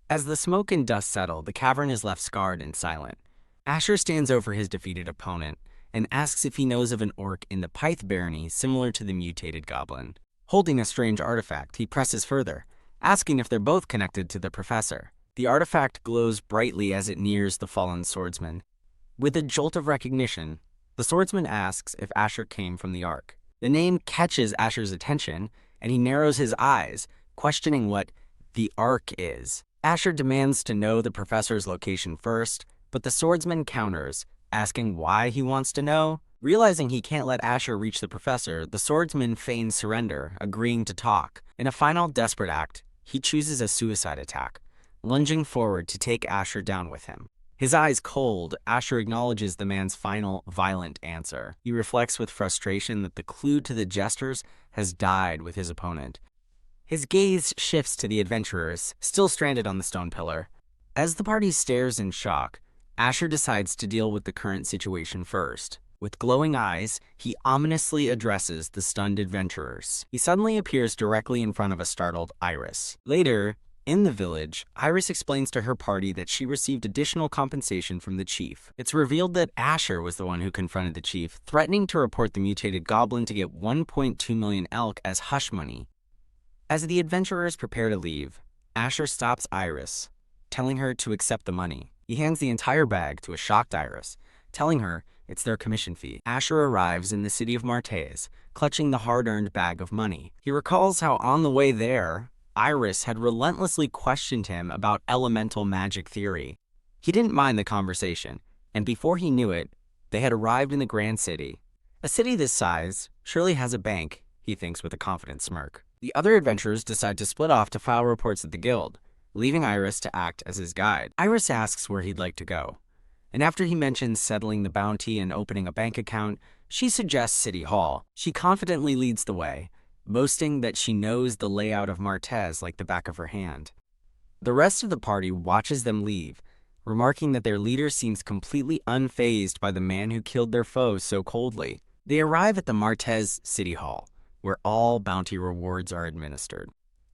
As the smoke and dust settle, the cavern is left scarred and silent. Asher stands over his defeated opponent and asks if he knows of an orc in the Pyth barony similar to the mutated goblin. Holding a strange artifact, he presses further, asking if they're both connected to the professor. The artifact glows brightly as it nears the fallen swordsman. With a jolt of recognition, the swordsman asks if Asher came from the Ark. The name catches Asher's attention, and he narrows his eyes, questioning what the Ark is. Asher demands to know the professor's location first, but the swordsman counters, asking why he wants to know. Realizing he can't let Asher reach the professor, the swordsman feigns surrender, agreeing to talk. In a final desperate act, he chooses a suicide attack, lunging forward to take Asher down with him. His eyes cold, Asher acknowledges the man's final, violent answer. He reflects with frustration that the clue to the jesters has died with his opponent. His gaze shifts to the adventurers, still stranded on the stone pillar. As the party stares in shock, Asher decides to deal with the current situation first. With glowing eyes, he ominously addresses the stunned adventurers. He suddenly appears directly in front of a startled Iris. Later, in the village, Iris explains to her party that she received additional compensation from the chief. It's revealed that Asher was the one who confronted the chief, threatening to report the mutated goblin to get 1.2 million elk as hush money. As the adventurers prepare to leave, Asher stops Iris, telling her to accept the money. He hands the entire bag to a shocked Iris, telling her it's their commission fee. Asher arrives in the city of Martez, clutching the hard-earned bag of money. He recalls how on the way there, Iris had relentlessly questioned him about elemental magic theory. He didn't mind the conversation, and before he knew it, they had arrived in the grand city. A city this size surely has a bank, he thinks with a confident smirk. The other adventurers decide to split off to file reports at the guild, leaving Iris to act as his guide. Iris asks where he'd like to go, and after he mentions settling the bounty and opening a bank account, she suggests City Hall. She confidently leads the way, boasting that she knows the layout of Martez like the back of her hand. The rest of the party watches them leave, remarking that their leader seems completely unfazed by the man who killed their foes so coldly. They arrive at the Martez City Hall, where all bounty rewards are administered.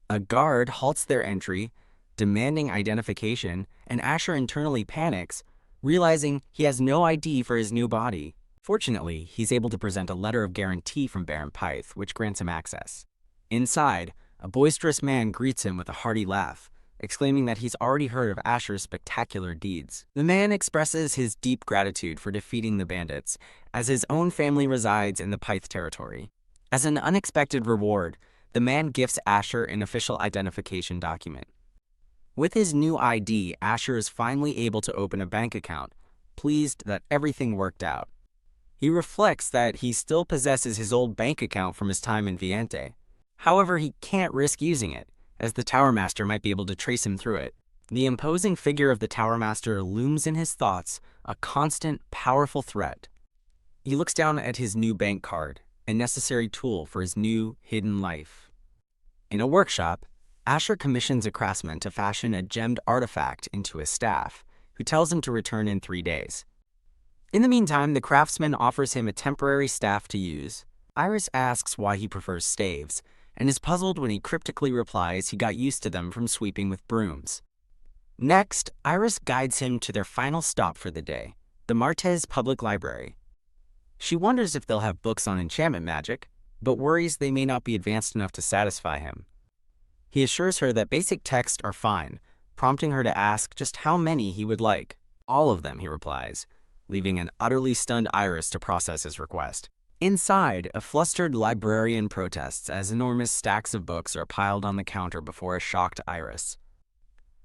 A guard halts their entry, demanding identification, and Asher internally panics, realizing he has no ID for his new body. Fortunately, he's able to present a letter of guarantee from Baron Pyth, which grants him access. Inside, A boisterous man greets him with a hearty laugh, exclaiming that he's already heard of Asher's spectacular deeds. The man expresses his deep gratitude for defeating the bandits, as his own family resides in the Pyth territory. As an unexpected reward, the man gifts Asher an official identification document. With his new ID, Asher is finally able to open a bank account, pleased that everything worked out. He reflects that he still possesses his old bank account from his time in Viente. However, he can't risk using it, as the Tower Master might be able to trace him through it. The imposing figure of the Tower Master looms in his thoughts, a constant, powerful threat. He looks down at his new bank card, a necessary tool for his new, hidden life. In a workshop, Asher commissions a craftsman to fashion a gemmed artifact into his staff, who tells him to return in 3 days. In the meantime, the craftsman offers him a temporary staff to use. Iris asks why he prefers staves, and is puzzled when he cryptically replies he got used to them from sweeping with brooms. Next, Iris guides him to their final stop for the day, the Martez Public Library. She wonders if they'll have books on enchantment magic, but worries they may not be advanced enough to satisfy him. He assures her that basic texts are fine, prompting her to ask just how many he would like. All of them, he replies, leaving an utterly stunned Iris to process his request. Inside, a flustered librarian protests as enormous stacks of books are piled on the counter before a shocked Iris.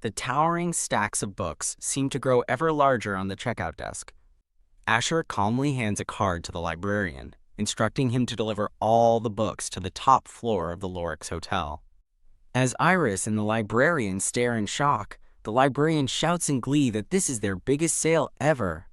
The towering stacks of books seem to grow ever larger on the checkout desk. Asher calmly hands a card to the librarian, instructing him to deliver all the books to the top floor of the Lorix Hotel. As Iris and the librarian stare in shock, the librarian shouts in glee that this is their biggest sale ever.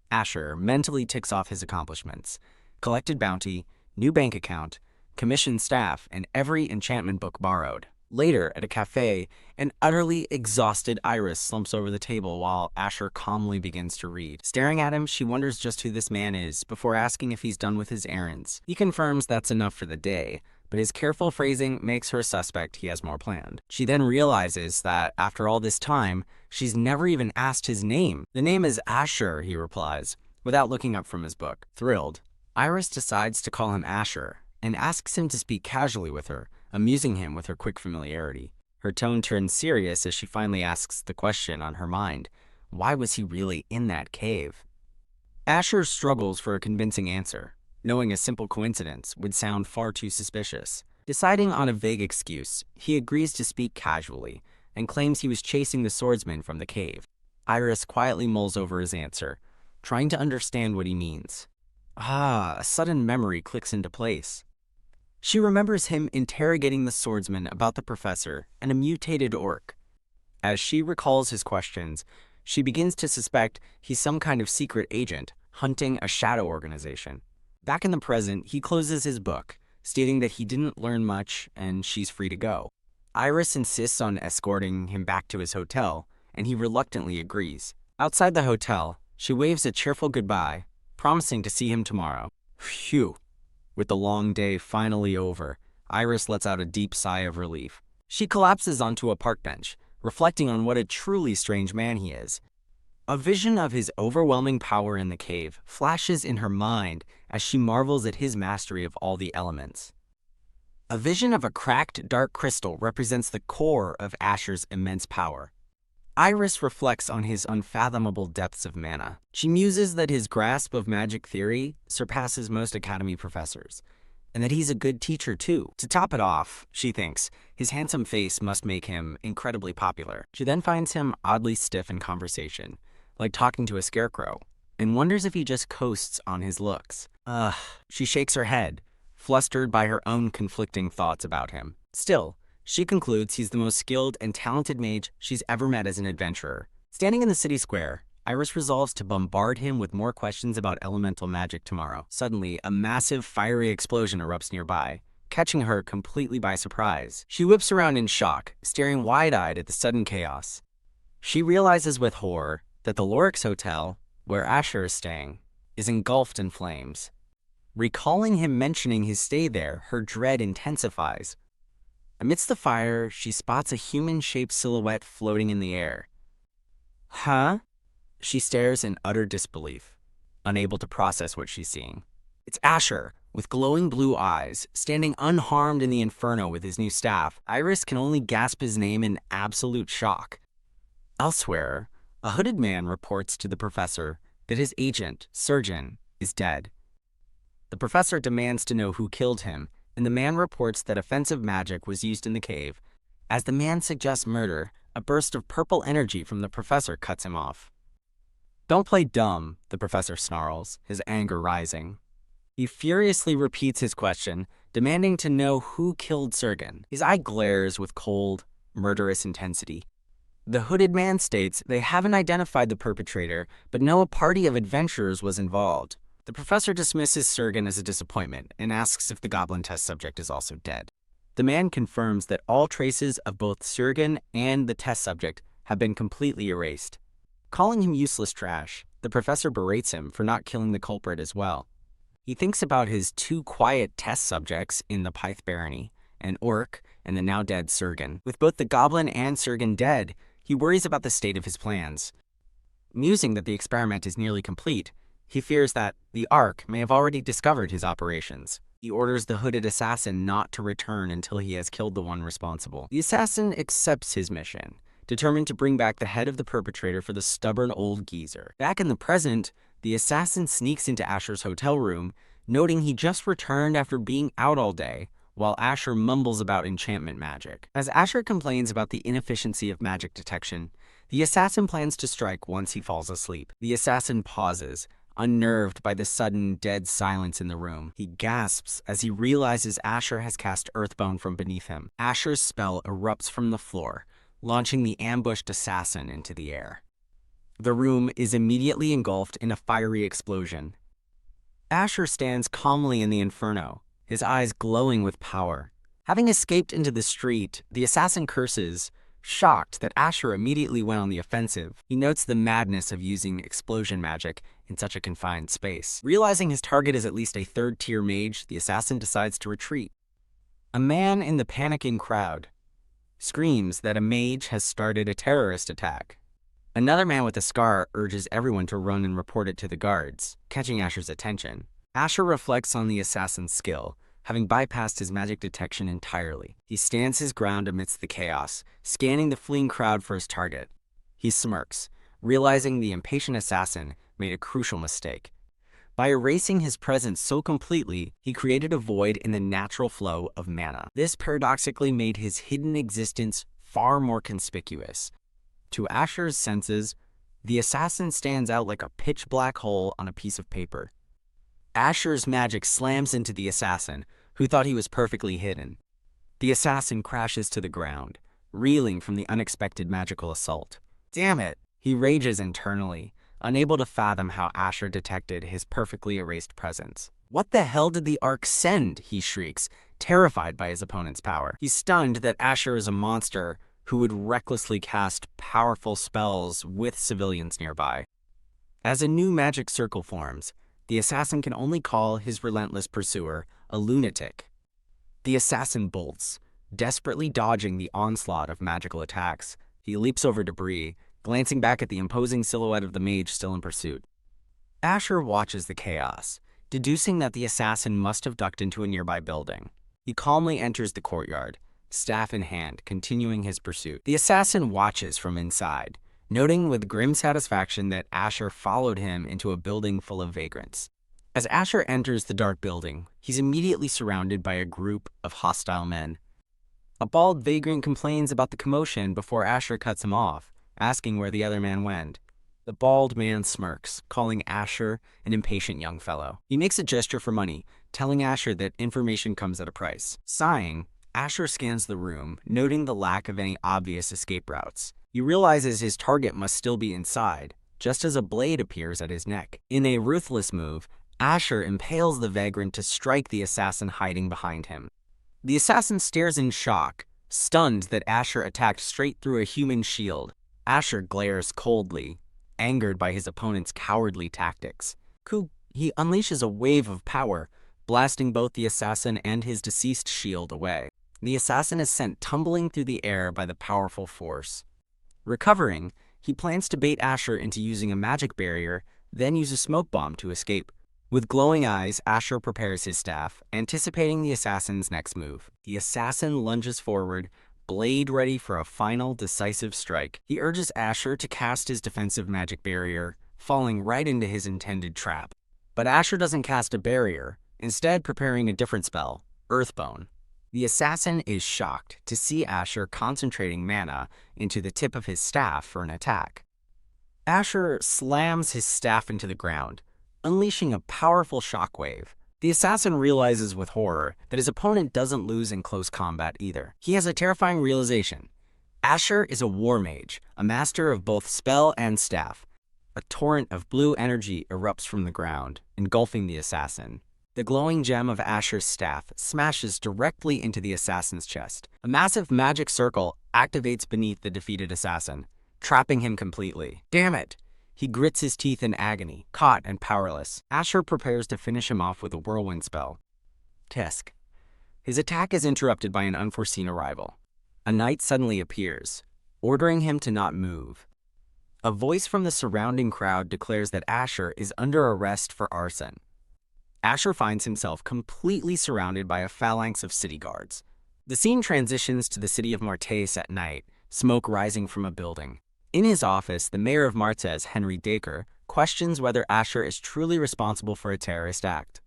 Asher mentally ticks off his accomplishments: collected bounty, new bank account, commissioned staff, and every enchantment book borrowed. Later, at a cafe, an utterly exhausted Iris slumps over the table while Asher calmly begins to read. Staring at him, she wonders just who this man is before asking if he's done with his errands. He confirms that's enough for the day, but his careful phrasing makes her suspect he has more planned. She then realizes that, after all this time, she's never even asked his name. "The name is Asher," he replies, without looking up from his book. Thrilled, Iris decides to call him Asher and asks him to speak casually with her, amusing him with her quick familiarity. Her tone turns serious as she finally asks the question on her mind: why was he really in that cave? Asher struggles for a convincing answer, knowing a simple coincidence would sound far too suspicious. Deciding on a vague excuse, he agrees to speak casually and claims he was chasing the swordsman from the cave. Iris quietly mulls over his answer, trying to understand what he means. A sudden memory clicks into place. She remembers him interrogating the swordsman about the professor and a mutated orc. As she recalls his questions, she begins to suspect he's some kind of secret agent hunting a shadow organization. Back in the present, he closes his book, stating that he didn't learn much and she's free to go. Iris insists on escorting him back to his hotel, and he reluctantly agrees. Outside the hotel, she waves a cheerful goodbye, promising to see him tomorrow. Phew. With the long day finally over, Iris lets out a deep sigh of relief. She collapses onto a park bench, reflecting on what a truly strange man he is. A vision of his overwhelming power in the cave flashes in her mind as she marvels at his mastery of all the elements. A vision of a cracked, dark crystal represents the core of Asher's immense power. Iris reflects on his unfathomable depths of mana. She muses that his grasp of magic theory surpasses most academy professors, and that he's a good teacher too. To top it off, she thinks, his handsome face must make him incredibly popular. She then finds him oddly stiff in conversation, like talking to a scarecrow, and wonders if he just coasts on his looks. She shakes her head, flustered by her own conflicting thoughts about him. Still, she concludes he's the most skilled and talented mage she's ever met as an adventurer. Standing in the city square, Iris resolves to bombard him with more questions about elemental magic tomorrow. Suddenly, a massive fiery explosion erupts nearby, catching her completely by surprise. She whips around in shock, staring wide-eyed at the sudden chaos. She realizes with horror that the Lorix Hotel, where Asher is staying, is engulfed in flames. Recalling him mentioning his stay there, her dread intensifies. Amidst the fire, she spots a human-shaped silhouette floating in the air. Huh? She stares in utter disbelief, unable to process what she's seeing. It's Asher, With glowing blue eyes, standing unharmed in the inferno with his new staff, Iris can only gasp his name in absolute shock. Elsewhere, a hooded man reports to the professor that his agent, Surgeon, is dead. The professor demands to know who killed him, and the man reports that offensive magic was used in the cave. As the man suggests murder, a burst of purple energy from the professor cuts him off. "Don't play dumb," the professor snarls, his anger rising. He furiously repeats his question, demanding to know who killed Surgeon. His eye glares with cold, murderous intensity. The hooded man states they haven't identified the perpetrator, but know a party of adventurers was involved. The professor dismisses Surgeon as a disappointment and asks if the goblin test subject is also dead. The man confirms that all traces of both Surgeon and the test subject have been completely erased. Calling him useless trash, the professor berates him for not killing the culprit as well. He thinks about his two quiet test subjects in the Pyth Barony, an orc and the now-dead Surgeon. With both the goblin and Surgeon dead, he worries about the state of his plans. Musing that the experiment is nearly complete, he fears that the Ark may have already discovered his operations. He orders the hooded assassin not to return until he has killed the one responsible. The assassin accepts his mission, determined to bring back the head of the perpetrator for the stubborn old geezer. Back in the present, the assassin sneaks into Asher's hotel room, noting he just returned after being out all day, while Asher mumbles about enchantment magic. As Asher complains about the inefficiency of magic detection, the assassin plans to strike once he falls asleep. The assassin pauses, unnerved by the sudden dead silence in the room. He gasps as he realizes Asher has cast Earthbone from beneath him. Asher's spell erupts from the floor, launching the ambushed assassin into the air. The room is immediately engulfed in a fiery explosion. Asher stands calmly in the inferno, his eyes glowing with power. Having escaped into the street, the assassin curses, shocked that Asher immediately went on the offensive. He notes the madness of using explosion magic in such a confined space. Realizing his target is at least a third-tier mage, the assassin decides to retreat. A man in the panicking crowd screams that a mage has started a terrorist attack. Another man with a scar urges everyone to run and report it to the guards, catching Asher's attention. Asher reflects on the assassin's skill, having bypassed his magic detection entirely. He stands his ground amidst the chaos, scanning the fleeing crowd for his target. He smirks, realizing the impatient assassin made a crucial mistake. By erasing his presence so completely, he created a void in the natural flow of mana. This paradoxically made his hidden existence far more conspicuous. To Asher's senses, the assassin stands out like a pitch-black hole on a piece of paper. Asher's magic slams into the assassin, who thought he was perfectly hidden. The assassin crashes to the ground, reeling from the unexpected magical assault. Damn it, he rages internally, unable to fathom how Asher detected his perfectly erased presence. What the hell did the Ark send? He shrieks, terrified by his opponent's power. He's stunned that Asher is a monster who would recklessly cast powerful spells with civilians nearby. As a new magic circle forms, the assassin can only call his relentless pursuer a lunatic. The assassin bolts, desperately dodging the onslaught of magical attacks. He leaps over debris, glancing back at the imposing silhouette of the mage still in pursuit. Asher watches the chaos, deducing that the assassin must have ducked into a nearby building. He calmly enters the courtyard, staff in hand, continuing his pursuit. The assassin watches from inside, noting with grim satisfaction that Asher followed him into a building full of vagrants. As Asher enters the dark building, he's immediately surrounded by a group of hostile men. A bald vagrant complains about the commotion before Asher cuts him off, asking where the other man went. The bald man smirks, calling Asher an impatient young fellow. He makes a gesture for money, telling Asher that information comes at a price. Sighing, Asher scans the room, noting the lack of any obvious escape routes. He realizes his target must still be inside, just as a blade appears at his neck. In a ruthless move, Asher impales the vagrant to strike the assassin hiding behind him. The assassin stares in shock, stunned that Asher attacked straight through a human shield. Asher glares coldly, angered by his opponent's cowardly tactics. He unleashes a wave of power, blasting both the assassin and his deceased shield away. The assassin is sent tumbling through the air by the powerful force. Recovering, he plans to bait Asher into using a magic barrier, then use a smoke bomb to escape. With glowing eyes, Asher prepares his staff, anticipating the assassin's next move. The assassin lunges forward, blade ready for a final, decisive strike. He urges Asher to cast his defensive magic barrier, falling right into his intended trap. But Asher doesn't cast a barrier, instead preparing a different spell, Earthbone. The assassin is shocked to see Asher concentrating mana into the tip of his staff for an attack. Asher slams his staff into the ground, unleashing a powerful shockwave. The assassin realizes with horror that his opponent doesn't lose in close combat either. He has a terrifying realization. Asher is a war mage, a master of both spell and staff. A torrent of blue energy erupts from the ground, engulfing the assassin. The glowing gem of Asher's staff smashes directly into the assassin's chest. A massive magic circle activates beneath the defeated assassin, trapping him completely. Damn it! He grits his teeth in agony, caught and powerless. Asher prepares to finish him off with a whirlwind spell. Tisk. His attack is interrupted by an unforeseen arrival. A knight suddenly appears, ordering him to not move. A voice from the surrounding crowd declares that Asher is under arrest for arson. Asher finds himself completely surrounded by a phalanx of city guards. The scene transitions to the city of Martes at night, smoke rising from a building. In his office, the mayor of Martes, Henry Dacre, questions whether Asher is truly responsible for a terrorist act.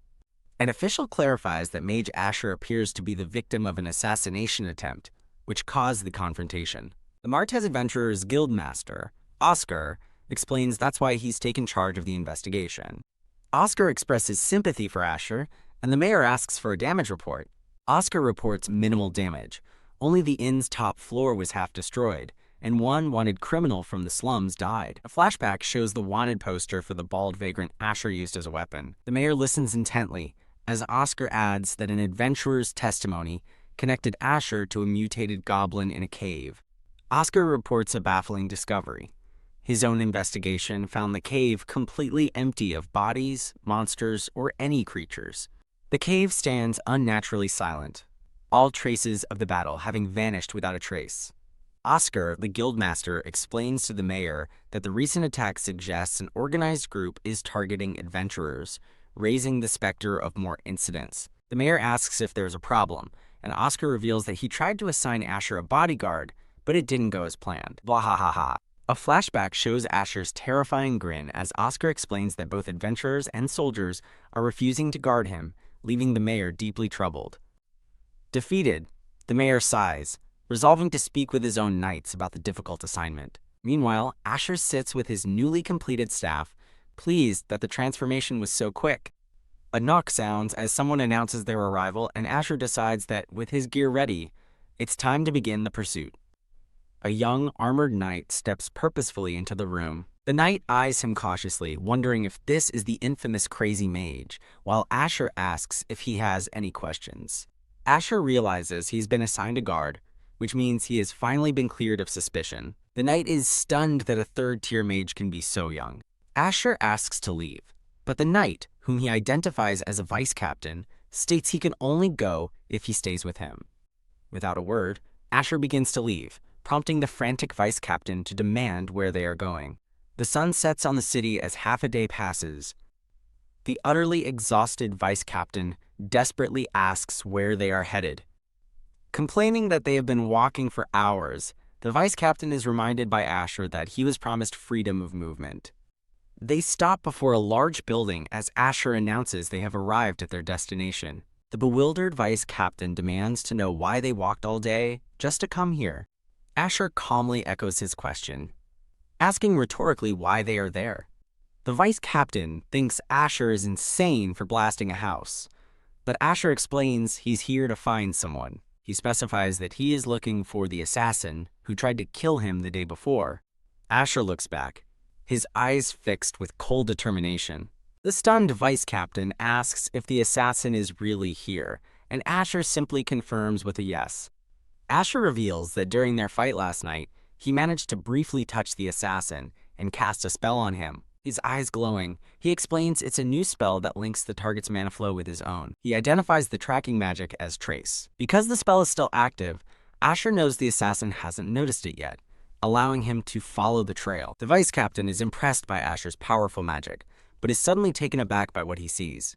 An official clarifies that Mage Asher appears to be the victim of an assassination attempt, which caused the confrontation. The Martes adventurer's guildmaster, Oscar, explains that's why he's taken charge of the investigation. Oscar expresses sympathy for Asher, and the mayor asks for a damage report. Oscar reports minimal damage. Only the inn's top floor was half destroyed, and one wanted criminal from the slums died. A flashback shows the wanted poster for the bald vagrant Asher used as a weapon. The mayor listens intently, as Oscar adds that an adventurer's testimony connected Asher to a mutated goblin in a cave. Oscar reports a baffling discovery. His own investigation found the cave completely empty of bodies, monsters, or any creatures. The cave stands unnaturally silent, all traces of the battle having vanished without a trace. Oscar, the guildmaster, explains to the mayor that the recent attack suggests an organized group is targeting adventurers, raising the specter of more incidents. The mayor asks if there's a problem, and Oscar reveals that he tried to assign Asher a bodyguard, but it didn't go as planned. Blah ha ha ha. A flashback shows Asher's terrifying grin as Oscar explains that both adventurers and soldiers are refusing to guard him, leaving the mayor deeply troubled. Defeated, the mayor sighs, resolving to speak with his own knights about the difficult assignment. Meanwhile, Asher sits with his newly completed staff, pleased that the transformation was so quick. A knock sounds as someone announces their arrival, and Asher decides that, with his gear ready, it's time to begin the pursuit. A young, armored knight steps purposefully into the room. The knight eyes him cautiously, wondering if this is the infamous crazy mage, while Asher asks if he has any questions. Asher realizes he's been assigned a guard, which means he has finally been cleared of suspicion. The knight is stunned that a third-tier mage can be so young. Asher asks to leave, but the knight, whom he identifies as a vice captain, states he can only go if he stays with him. Without a word, Asher begins to leave, prompting the frantic vice captain to demand where they are going. The sun sets on the city as half a day passes. The utterly exhausted vice captain desperately asks where they are headed. Complaining that they have been walking for hours, the vice captain is reminded by Asher that he was promised freedom of movement. They stop before a large building as Asher announces they have arrived at their destination. The bewildered vice captain demands to know why they walked all day just to come here. Asher calmly echoes his question, asking rhetorically why they are there. The vice captain thinks Asher is insane for blasting a house, but Asher explains he's here to find someone. He specifies that he is looking for the assassin who tried to kill him the day before. Asher looks back, his eyes fixed with cold determination. The stunned vice captain asks if the assassin is really here, and Asher simply confirms with a yes. Asher reveals that during their fight last night, he managed to briefly touch the assassin and cast a spell on him. His eyes glowing, he explains it's a new spell that links the target's mana flow with his own. He identifies the tracking magic as Trace. Because the spell is still active, Asher knows the assassin hasn't noticed it yet, allowing him to follow the trail. The vice captain is impressed by Asher's powerful magic, but is suddenly taken aback by what he sees.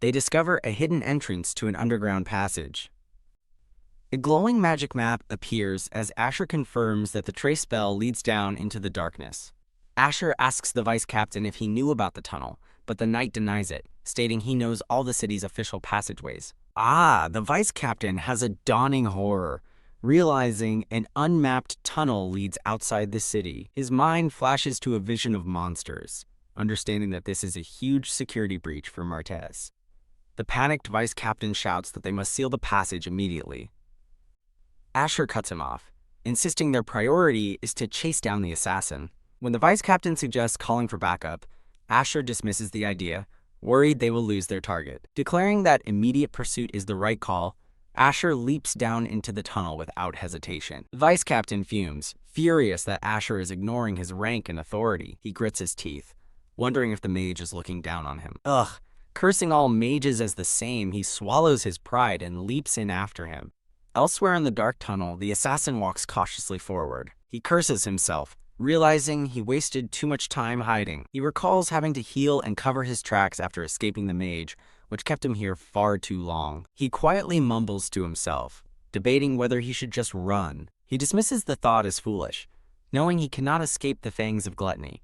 They discover a hidden entrance to an underground passage. A glowing magic map appears as Asher confirms that the trace spell leads down into the darkness. Asher asks the vice captain if he knew about the tunnel, but the knight denies it, stating he knows all the city's official passageways. The vice captain has a dawning horror, realizing an unmapped tunnel leads outside the city. His mind flashes to a vision of monsters, understanding that this is a huge security breach for Martez. The panicked vice captain shouts that they must seal the passage immediately. Asher cuts him off, insisting their priority is to chase down the assassin. When the vice captain suggests calling for backup, Asher dismisses the idea, worried they will lose their target. Declaring that immediate pursuit is the right call, Asher leaps down into the tunnel without hesitation. The vice captain fumes, furious that Asher is ignoring his rank and authority. He grits his teeth, wondering if the mage is looking down on him. Cursing all mages as the same, he swallows his pride and leaps in after him. Elsewhere in the dark tunnel, the assassin walks cautiously forward. He curses himself, realizing he wasted too much time hiding. He recalls having to heal and cover his tracks after escaping the mage, which kept him here far too long. He quietly mumbles to himself, debating whether he should just run. He dismisses the thought as foolish, knowing he cannot escape the fangs of gluttony.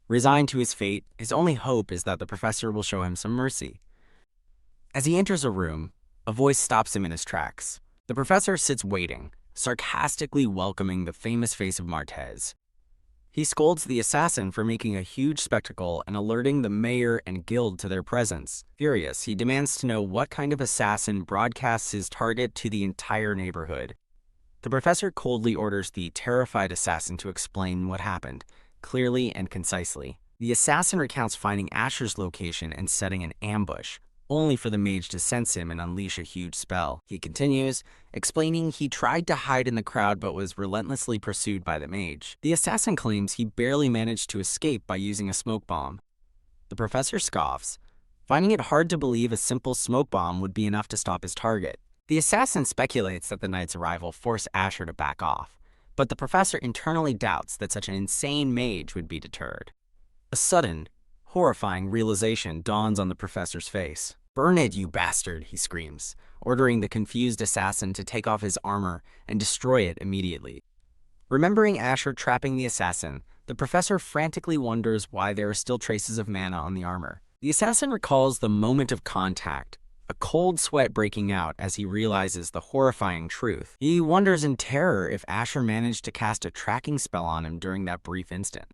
Resigned to his fate, his only hope is that the professor will show him some mercy. As he enters a room, a voice stops him in his tracks. The professor sits waiting, sarcastically welcoming the famous face of Martez. He scolds the assassin for making a huge spectacle and alerting the mayor and guild to their presence. Furious, he demands to know what kind of assassin broadcasts his target to the entire neighborhood. The professor coldly orders the terrified assassin to explain what happened, clearly and concisely. The assassin recounts finding Asher's location and setting an ambush, only for the mage to sense him and unleash a huge spell. He continues, explaining he tried to hide in the crowd but was relentlessly pursued by the mage. The assassin claims he barely managed to escape by using a smoke bomb. The professor scoffs, finding it hard to believe a simple smoke bomb would be enough to stop his target. The assassin speculates that the knight's arrival forced Asher to back off, but the professor internally doubts that such an insane mage would be deterred. A sudden, horrifying realization dawns on the professor's face. "Burn it, you bastard," he screams, ordering the confused assassin to take off his armor and destroy it immediately. Remembering Asher trapping the assassin, the professor frantically wonders why there are still traces of mana on the armor. The assassin recalls the moment of contact, a cold sweat breaking out as he realizes the horrifying truth. He wonders in terror if Asher managed to cast a tracking spell on him during that brief instant.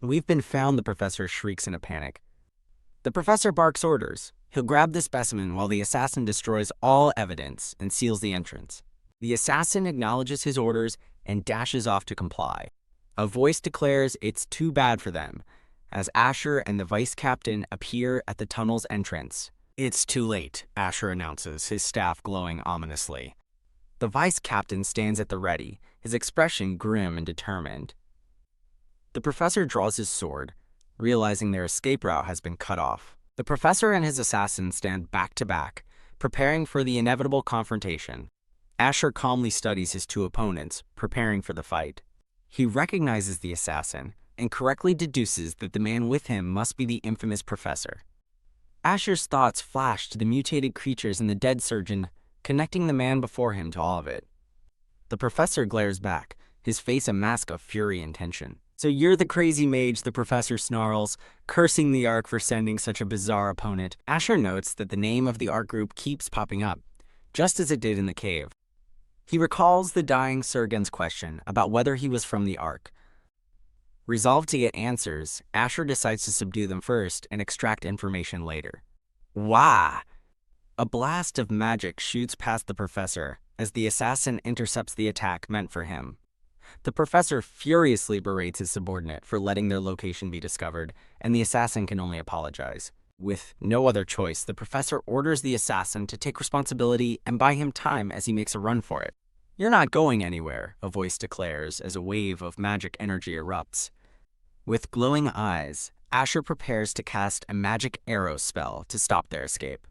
"We've been found," the professor shrieks in a panic. The professor barks orders. He'll grab the specimen while the assassin destroys all evidence and seals the entrance. The assassin acknowledges his orders and dashes off to comply. A voice declares it's too bad for them, as Asher and the vice captain appear at the tunnel's entrance. "It's too late," Asher announces, his staff glowing ominously. The vice captain stands at the ready, his expression grim and determined. The professor draws his sword, realizing their escape route has been cut off. The professor and his assassin stand back to back, preparing for the inevitable confrontation. Asher calmly studies his two opponents, preparing for the fight. He recognizes the assassin and correctly deduces that the man with him must be the infamous professor. Asher's thoughts flash to the mutated creatures and the dead surgeon, connecting the man before him to all of it. The professor glares back, his face a mask of fury and tension. "So you're the crazy mage," the professor snarls, cursing the Ark for sending such a bizarre opponent. Asher notes that the name of the Ark group keeps popping up, just as it did in the cave. He recalls the dying Sergen's question about whether he was from the Ark. Resolved to get answers, Asher decides to subdue them first and extract information later. Wah! A blast of magic shoots past the professor as the assassin intercepts the attack meant for him. The professor furiously berates his subordinate for letting their location be discovered, and the assassin can only apologize. With no other choice, the professor orders the assassin to take responsibility and buy him time as he makes a run for it. "You're not going anywhere," a voice declares as a wave of magic energy erupts. With glowing eyes, Asher prepares to cast a magic arrow spell to stop their escape.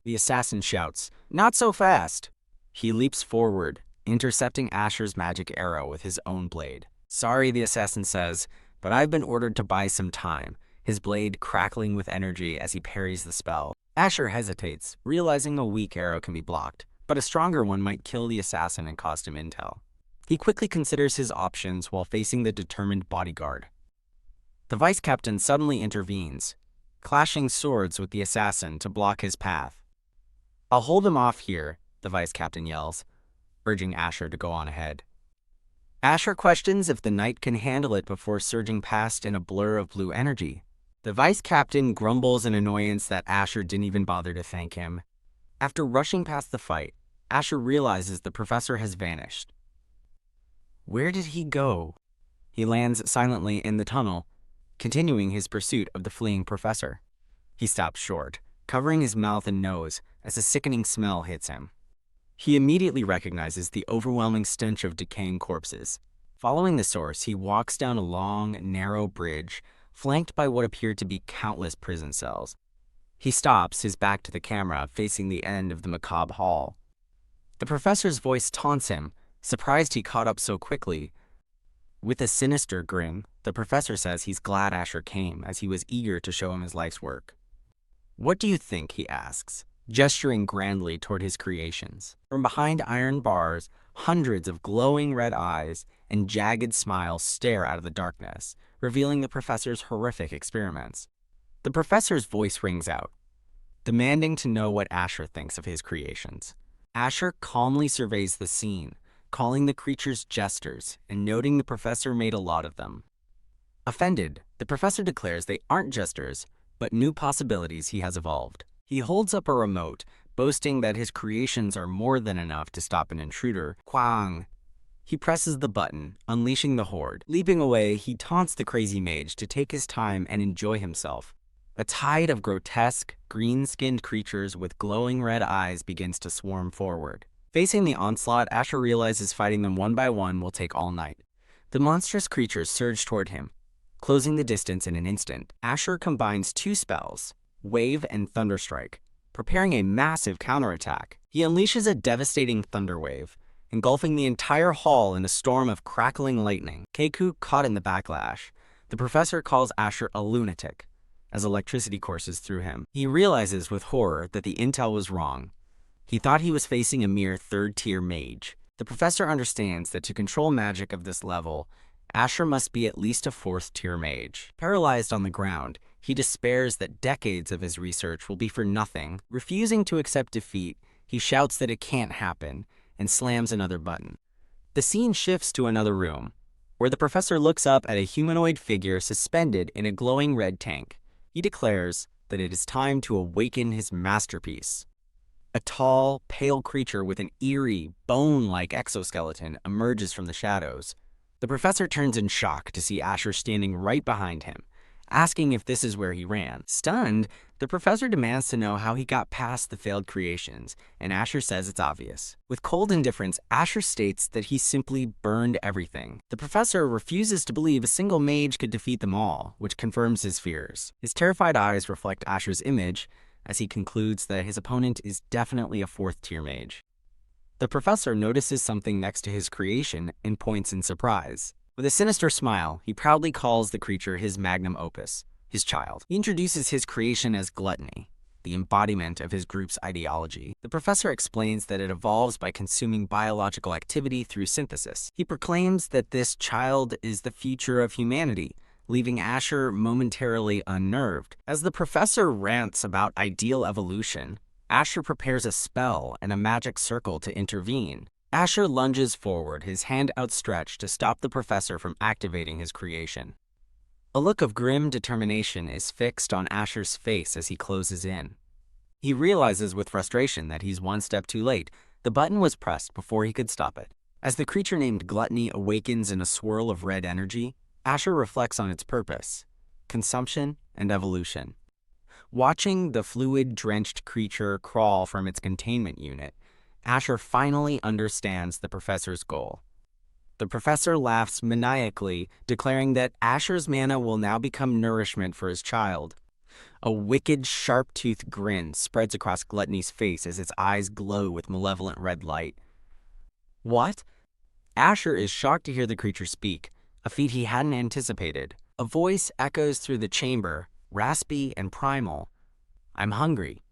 The assassin shouts, "Not so fast!" He leaps forward, intercepting Asher's magic arrow with his own blade. "Sorry," the assassin says, "but I've been ordered to buy some time," his blade crackling with energy as he parries the spell. Asher hesitates, realizing a weak arrow can be blocked, but a stronger one might kill the assassin and cost him intel. He quickly considers his options while facing the determined bodyguard. The vice captain suddenly intervenes, clashing swords with the assassin to block his path. "I'll hold him off here," the vice captain yells, urging Asher to go on ahead. Asher questions if the knight can handle it before surging past in a blur of blue energy. The vice captain grumbles in annoyance that Asher didn't even bother to thank him. After rushing past the fight, Asher realizes the professor has vanished. Where did he go? He lands silently in the tunnel, continuing his pursuit of the fleeing professor. He stops short, covering his mouth and nose as a sickening smell hits him. He immediately recognizes the overwhelming stench of decaying corpses. Following the source, he walks down a long, narrow bridge, flanked by what appear to be countless prison cells. He stops, his back to the camera, facing the end of the macabre hall. The professor's voice taunts him, surprised he caught up so quickly. With a sinister grin, the professor says he's glad Asher came, as he was eager to show him his life's work. "What do you think?" he asks, gesturing grandly toward his creations. From behind iron bars, hundreds of glowing red eyes and jagged smiles stare out of the darkness, revealing the professor's horrific experiments. The professor's voice rings out, demanding to know what Asher thinks of his creations. Asher calmly surveys the scene, calling the creatures jesters and noting the professor made a lot of them. Offended, the professor declares they aren't jesters, but new possibilities he has evolved. He holds up a remote, boasting that his creations are more than enough to stop an intruder. Quang! He presses the button, unleashing the horde. Leaping away, he taunts the crazy mage to take his time and enjoy himself. A tide of grotesque, green-skinned creatures with glowing red eyes begins to swarm forward. Facing the onslaught, Asher realizes fighting them one by one will take all night. The monstrous creatures surge toward him, closing the distance in an instant. Asher combines two spells, Wave and Thunderstrike, preparing a massive counterattack. He unleashes a devastating thunder wave, engulfing the entire hall in a storm of crackling lightning. Keiku caught in the backlash. The professor calls Asher a lunatic, as electricity courses through him. He realizes with horror that the intel was wrong. He thought he was facing a mere third-tier mage. The professor understands that to control magic of this level, Asher must be at least a fourth-tier mage. Paralyzed on the ground, he despairs that decades of his research will be for nothing. Refusing to accept defeat, he shouts that it can't happen, and slams another button. The scene shifts to another room, where the professor looks up at a humanoid figure suspended in a glowing red tank. He declares that it is time to awaken his masterpiece. A tall, pale creature with an eerie, bone-like exoskeleton emerges from the shadows. The professor turns in shock to see Asher standing right behind him, asking if this is where he ran. Stunned, the professor demands to know how he got past the failed creations, and Asher says it's obvious. With cold indifference, Asher states that he simply burned everything. The professor refuses to believe a single mage could defeat them all, which confirms his fears. His terrified eyes reflect Asher's image, as he concludes that his opponent is definitely a fourth-tier mage. The professor notices something next to his creation and points in surprise. With a sinister smile, he proudly calls the creature his magnum opus, his child. He introduces his creation as gluttony, the embodiment of his group's ideology. The professor explains that it evolves by consuming biological activity through synthesis. He proclaims that this child is the future of humanity, leaving Asher momentarily unnerved. As the professor rants about ideal evolution, Asher prepares a spell and a magic circle to intervene. Asher lunges forward, his hand outstretched to stop the professor from activating his creation. A look of grim determination is fixed on Asher's face as he closes in. He realizes with frustration that he's one step too late. The button was pressed before he could stop it. As the creature named Gluttony awakens in a swirl of red energy, Asher reflects on its purpose: consumption and evolution. Watching the fluid-drenched creature crawl from its containment unit, Asher finally understands the professor's goal. The professor laughs maniacally, declaring that Asher's mana will now become nourishment for his child. A wicked, sharp-toothed grin spreads across Gluttony's face as its eyes glow with malevolent red light. What? Asher is shocked to hear the creature speak, a feat he hadn't anticipated. A voice echoes through the chamber, raspy and primal. I'm hungry.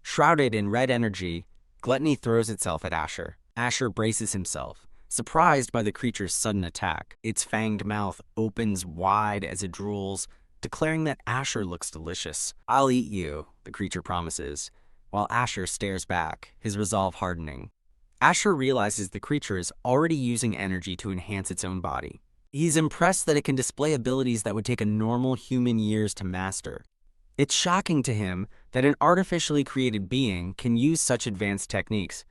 Shrouded in red energy, Gluttony throws itself at Asher. Asher braces himself, surprised by the creature's sudden attack. Its fanged mouth opens wide as it drools, declaring that Asher looks delicious. "I'll eat you," the creature promises, while Asher stares back, his resolve hardening. Asher realizes the creature is already using energy to enhance its own body. He's impressed that it can display abilities that would take a normal human years to master. It's shocking to him that an artificially created being can use such advanced techniques.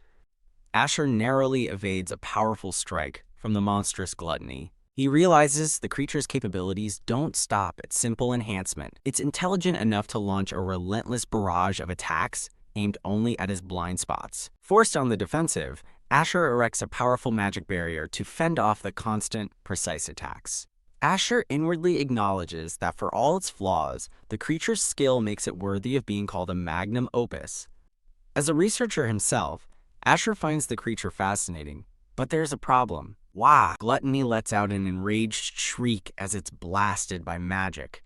Asher narrowly evades a powerful strike from the monstrous Gluttony. He realizes the creature's capabilities don't stop at simple enhancement. It's intelligent enough to launch a relentless barrage of attacks aimed only at his blind spots. Forced on the defensive, Asher erects a powerful magic barrier to fend off the constant, precise attacks. Asher inwardly acknowledges that for all its flaws, the creature's skill makes it worthy of being called a magnum opus. As a researcher himself, Asher finds the creature fascinating, but there's a problem. Wah! Gluttony lets out an enraged shriek as it's blasted by magic.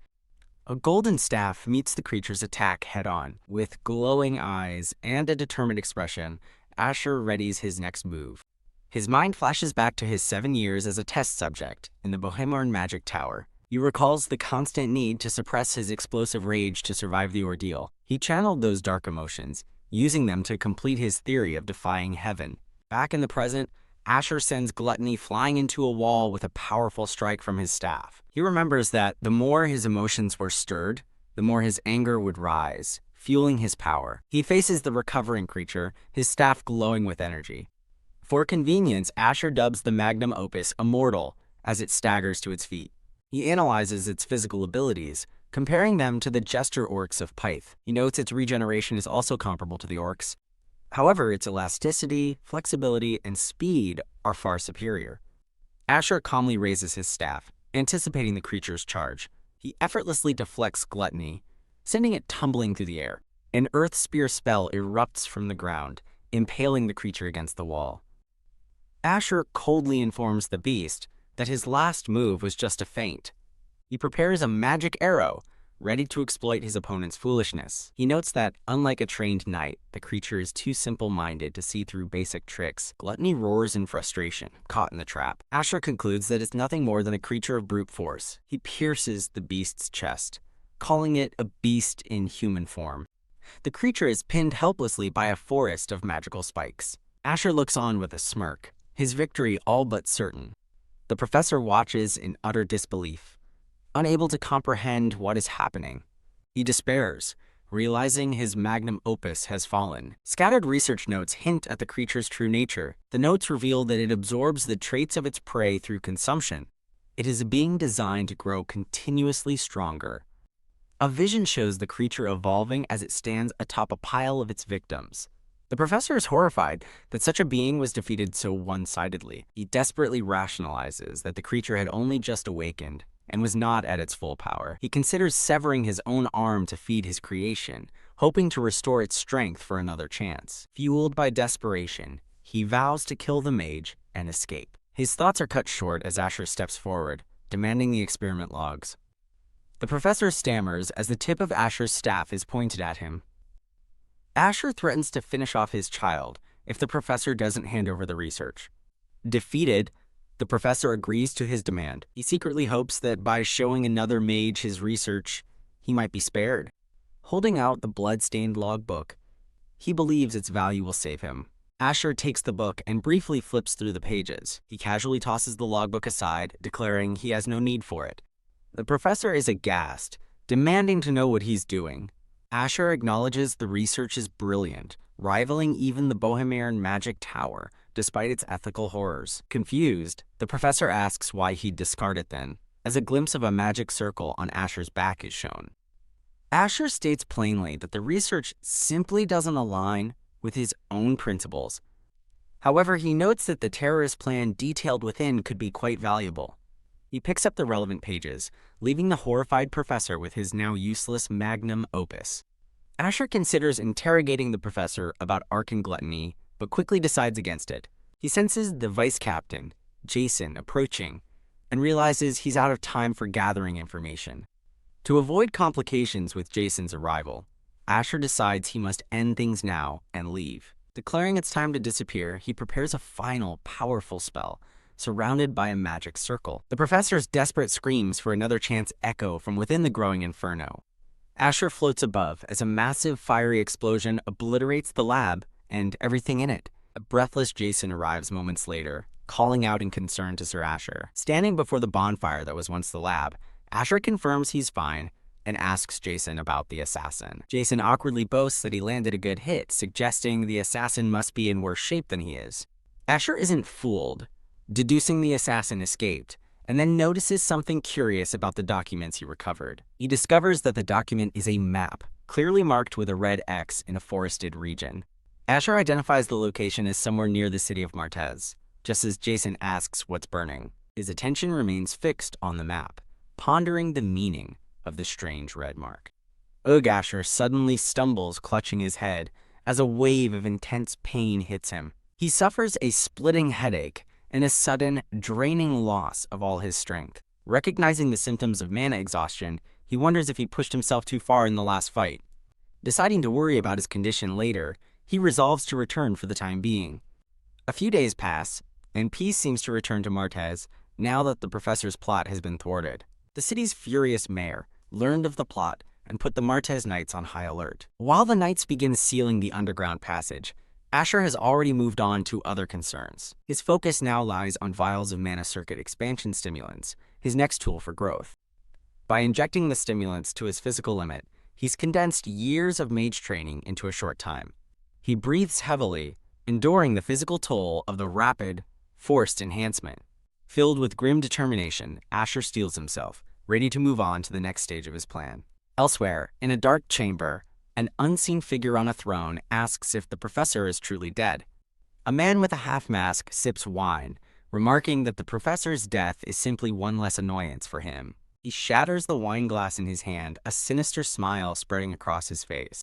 A golden staff meets the creature's attack head-on. With glowing eyes and a determined expression, Asher readies his next move. His mind flashes back to his 7 years as a test subject in the Bohemian Magic Tower. He recalls the constant need to suppress his explosive rage to survive the ordeal. He channeled those dark emotions, using them to complete his theory of defying heaven. Back in the present, Asher sends Gluttony flying into a wall with a powerful strike from his staff. He remembers that the more his emotions were stirred, the more his anger would rise, fueling his power. He faces the recovering creature, his staff glowing with energy. For convenience, Asher dubs the magnum opus immortal as it staggers to its feet. He analyzes its physical abilities, comparing them to the jester orcs of Pyth. He notes its regeneration is also comparable to the orcs. However, its elasticity, flexibility, and speed are far superior. Asher calmly raises his staff, anticipating the creature's charge. He effortlessly deflects Gluttony, sending it tumbling through the air. An earth spear spell erupts from the ground, impaling the creature against the wall. Asher coldly informs the beast that his last move was just a feint. He prepares a magic arrow, ready to exploit his opponent's foolishness. He notes that, unlike a trained knight, the creature is too simple-minded to see through basic tricks. Gluttony roars in frustration, caught in the trap. Asher concludes that it's nothing more than a creature of brute force. He pierces the beast's chest, calling it a beast in human form. The creature is pinned helplessly by a forest of magical spikes. Asher looks on with a smirk, his victory all but certain. The professor watches in utter disbelief, unable to comprehend what is happening. He despairs, realizing his magnum opus has fallen. Scattered research notes hint at the creature's true nature. The notes reveal that it absorbs the traits of its prey through consumption. It is a being designed to grow continuously stronger. A vision shows the creature evolving as it stands atop a pile of its victims. The professor is horrified that such a being was defeated so one-sidedly. He desperately rationalizes that the creature had only just awakened and was not at its full power. He considers severing his own arm to feed his creation, hoping to restore its strength for another chance. Fueled by desperation, he vows to kill the mage and escape. His thoughts are cut short as Asher steps forward, demanding the experiment logs. The professor stammers as the tip of Asher's staff is pointed at him. Asher threatens to finish off his child if the professor doesn't hand over the research. Defeated, the professor agrees to his demand. He secretly hopes that by showing another mage his research, he might be spared. Holding out the blood-stained logbook, he believes its value will save him. Asher takes the book and briefly flips through the pages. He casually tosses the logbook aside, declaring he has no need for it. The professor is aghast, demanding to know what he's doing. Asher acknowledges the research is brilliant, rivaling even the Bohemian Magic Tower, despite its ethical horrors. Confused, the professor asks why he'd discard it then, as a glimpse of a magic circle on Asher's back is shown. Asher states plainly that the research simply doesn't align with his own principles. However, he notes that the terrorist plan detailed within could be quite valuable. He picks up the relevant pages, leaving the horrified professor with his now useless magnum opus. Asher considers interrogating the professor about Arch Gluttony, but quickly decides against it. He senses the vice captain, Jason, approaching, and realizes he's out of time for gathering information. To avoid complications with Jason's arrival, Asher decides he must end things now and leave. Declaring it's time to disappear, he prepares a final, powerful spell, surrounded by a magic circle. The professor's desperate screams for another chance echo from within the growing inferno. Asher floats above as a massive fiery explosion obliterates the lab and everything in it. A breathless Jason arrives moments later, calling out in concern to Sir Asher. Standing before the bonfire that was once the lab, Asher confirms he's fine and asks Jason about the assassin. Jason awkwardly boasts that he landed a good hit, suggesting the assassin must be in worse shape than he is. Asher isn't fooled, deducing the assassin escaped, and then notices something curious about the documents he recovered. He discovers that the document is a map, clearly marked with a red X in a forested region. Asher identifies the location as somewhere near the city of Martez, just as Jason asks what's burning. His attention remains fixed on the map, pondering the meaning of the strange red mark. Asher suddenly stumbles, clutching his head, as a wave of intense pain hits him. He suffers a splitting headache and a sudden, draining loss of all his strength. Recognizing the symptoms of mana exhaustion, he wonders if he pushed himself too far in the last fight. Deciding to worry about his condition later, he resolves to return for the time being. A few days pass, and peace seems to return to Martez now that the professor's plot has been thwarted. The city's furious mayor learned of the plot and put the Martez Knights on high alert. While the Knights begin sealing the underground passage, Asher has already moved on to other concerns. His focus now lies on vials of mana circuit expansion stimulants, his next tool for growth. By injecting the stimulants to his physical limit, he's condensed years of mage training into a short time. He breathes heavily, enduring the physical toll of the rapid, forced enhancement. Filled with grim determination, Asher steels himself, ready to move on to the next stage of his plan. Elsewhere, in a dark chamber, an unseen figure on a throne asks if the professor is truly dead. A man with a half-mask sips wine, remarking that the professor's death is simply one less annoyance for him. He shatters the wine glass in his hand, a sinister smile spreading across his face.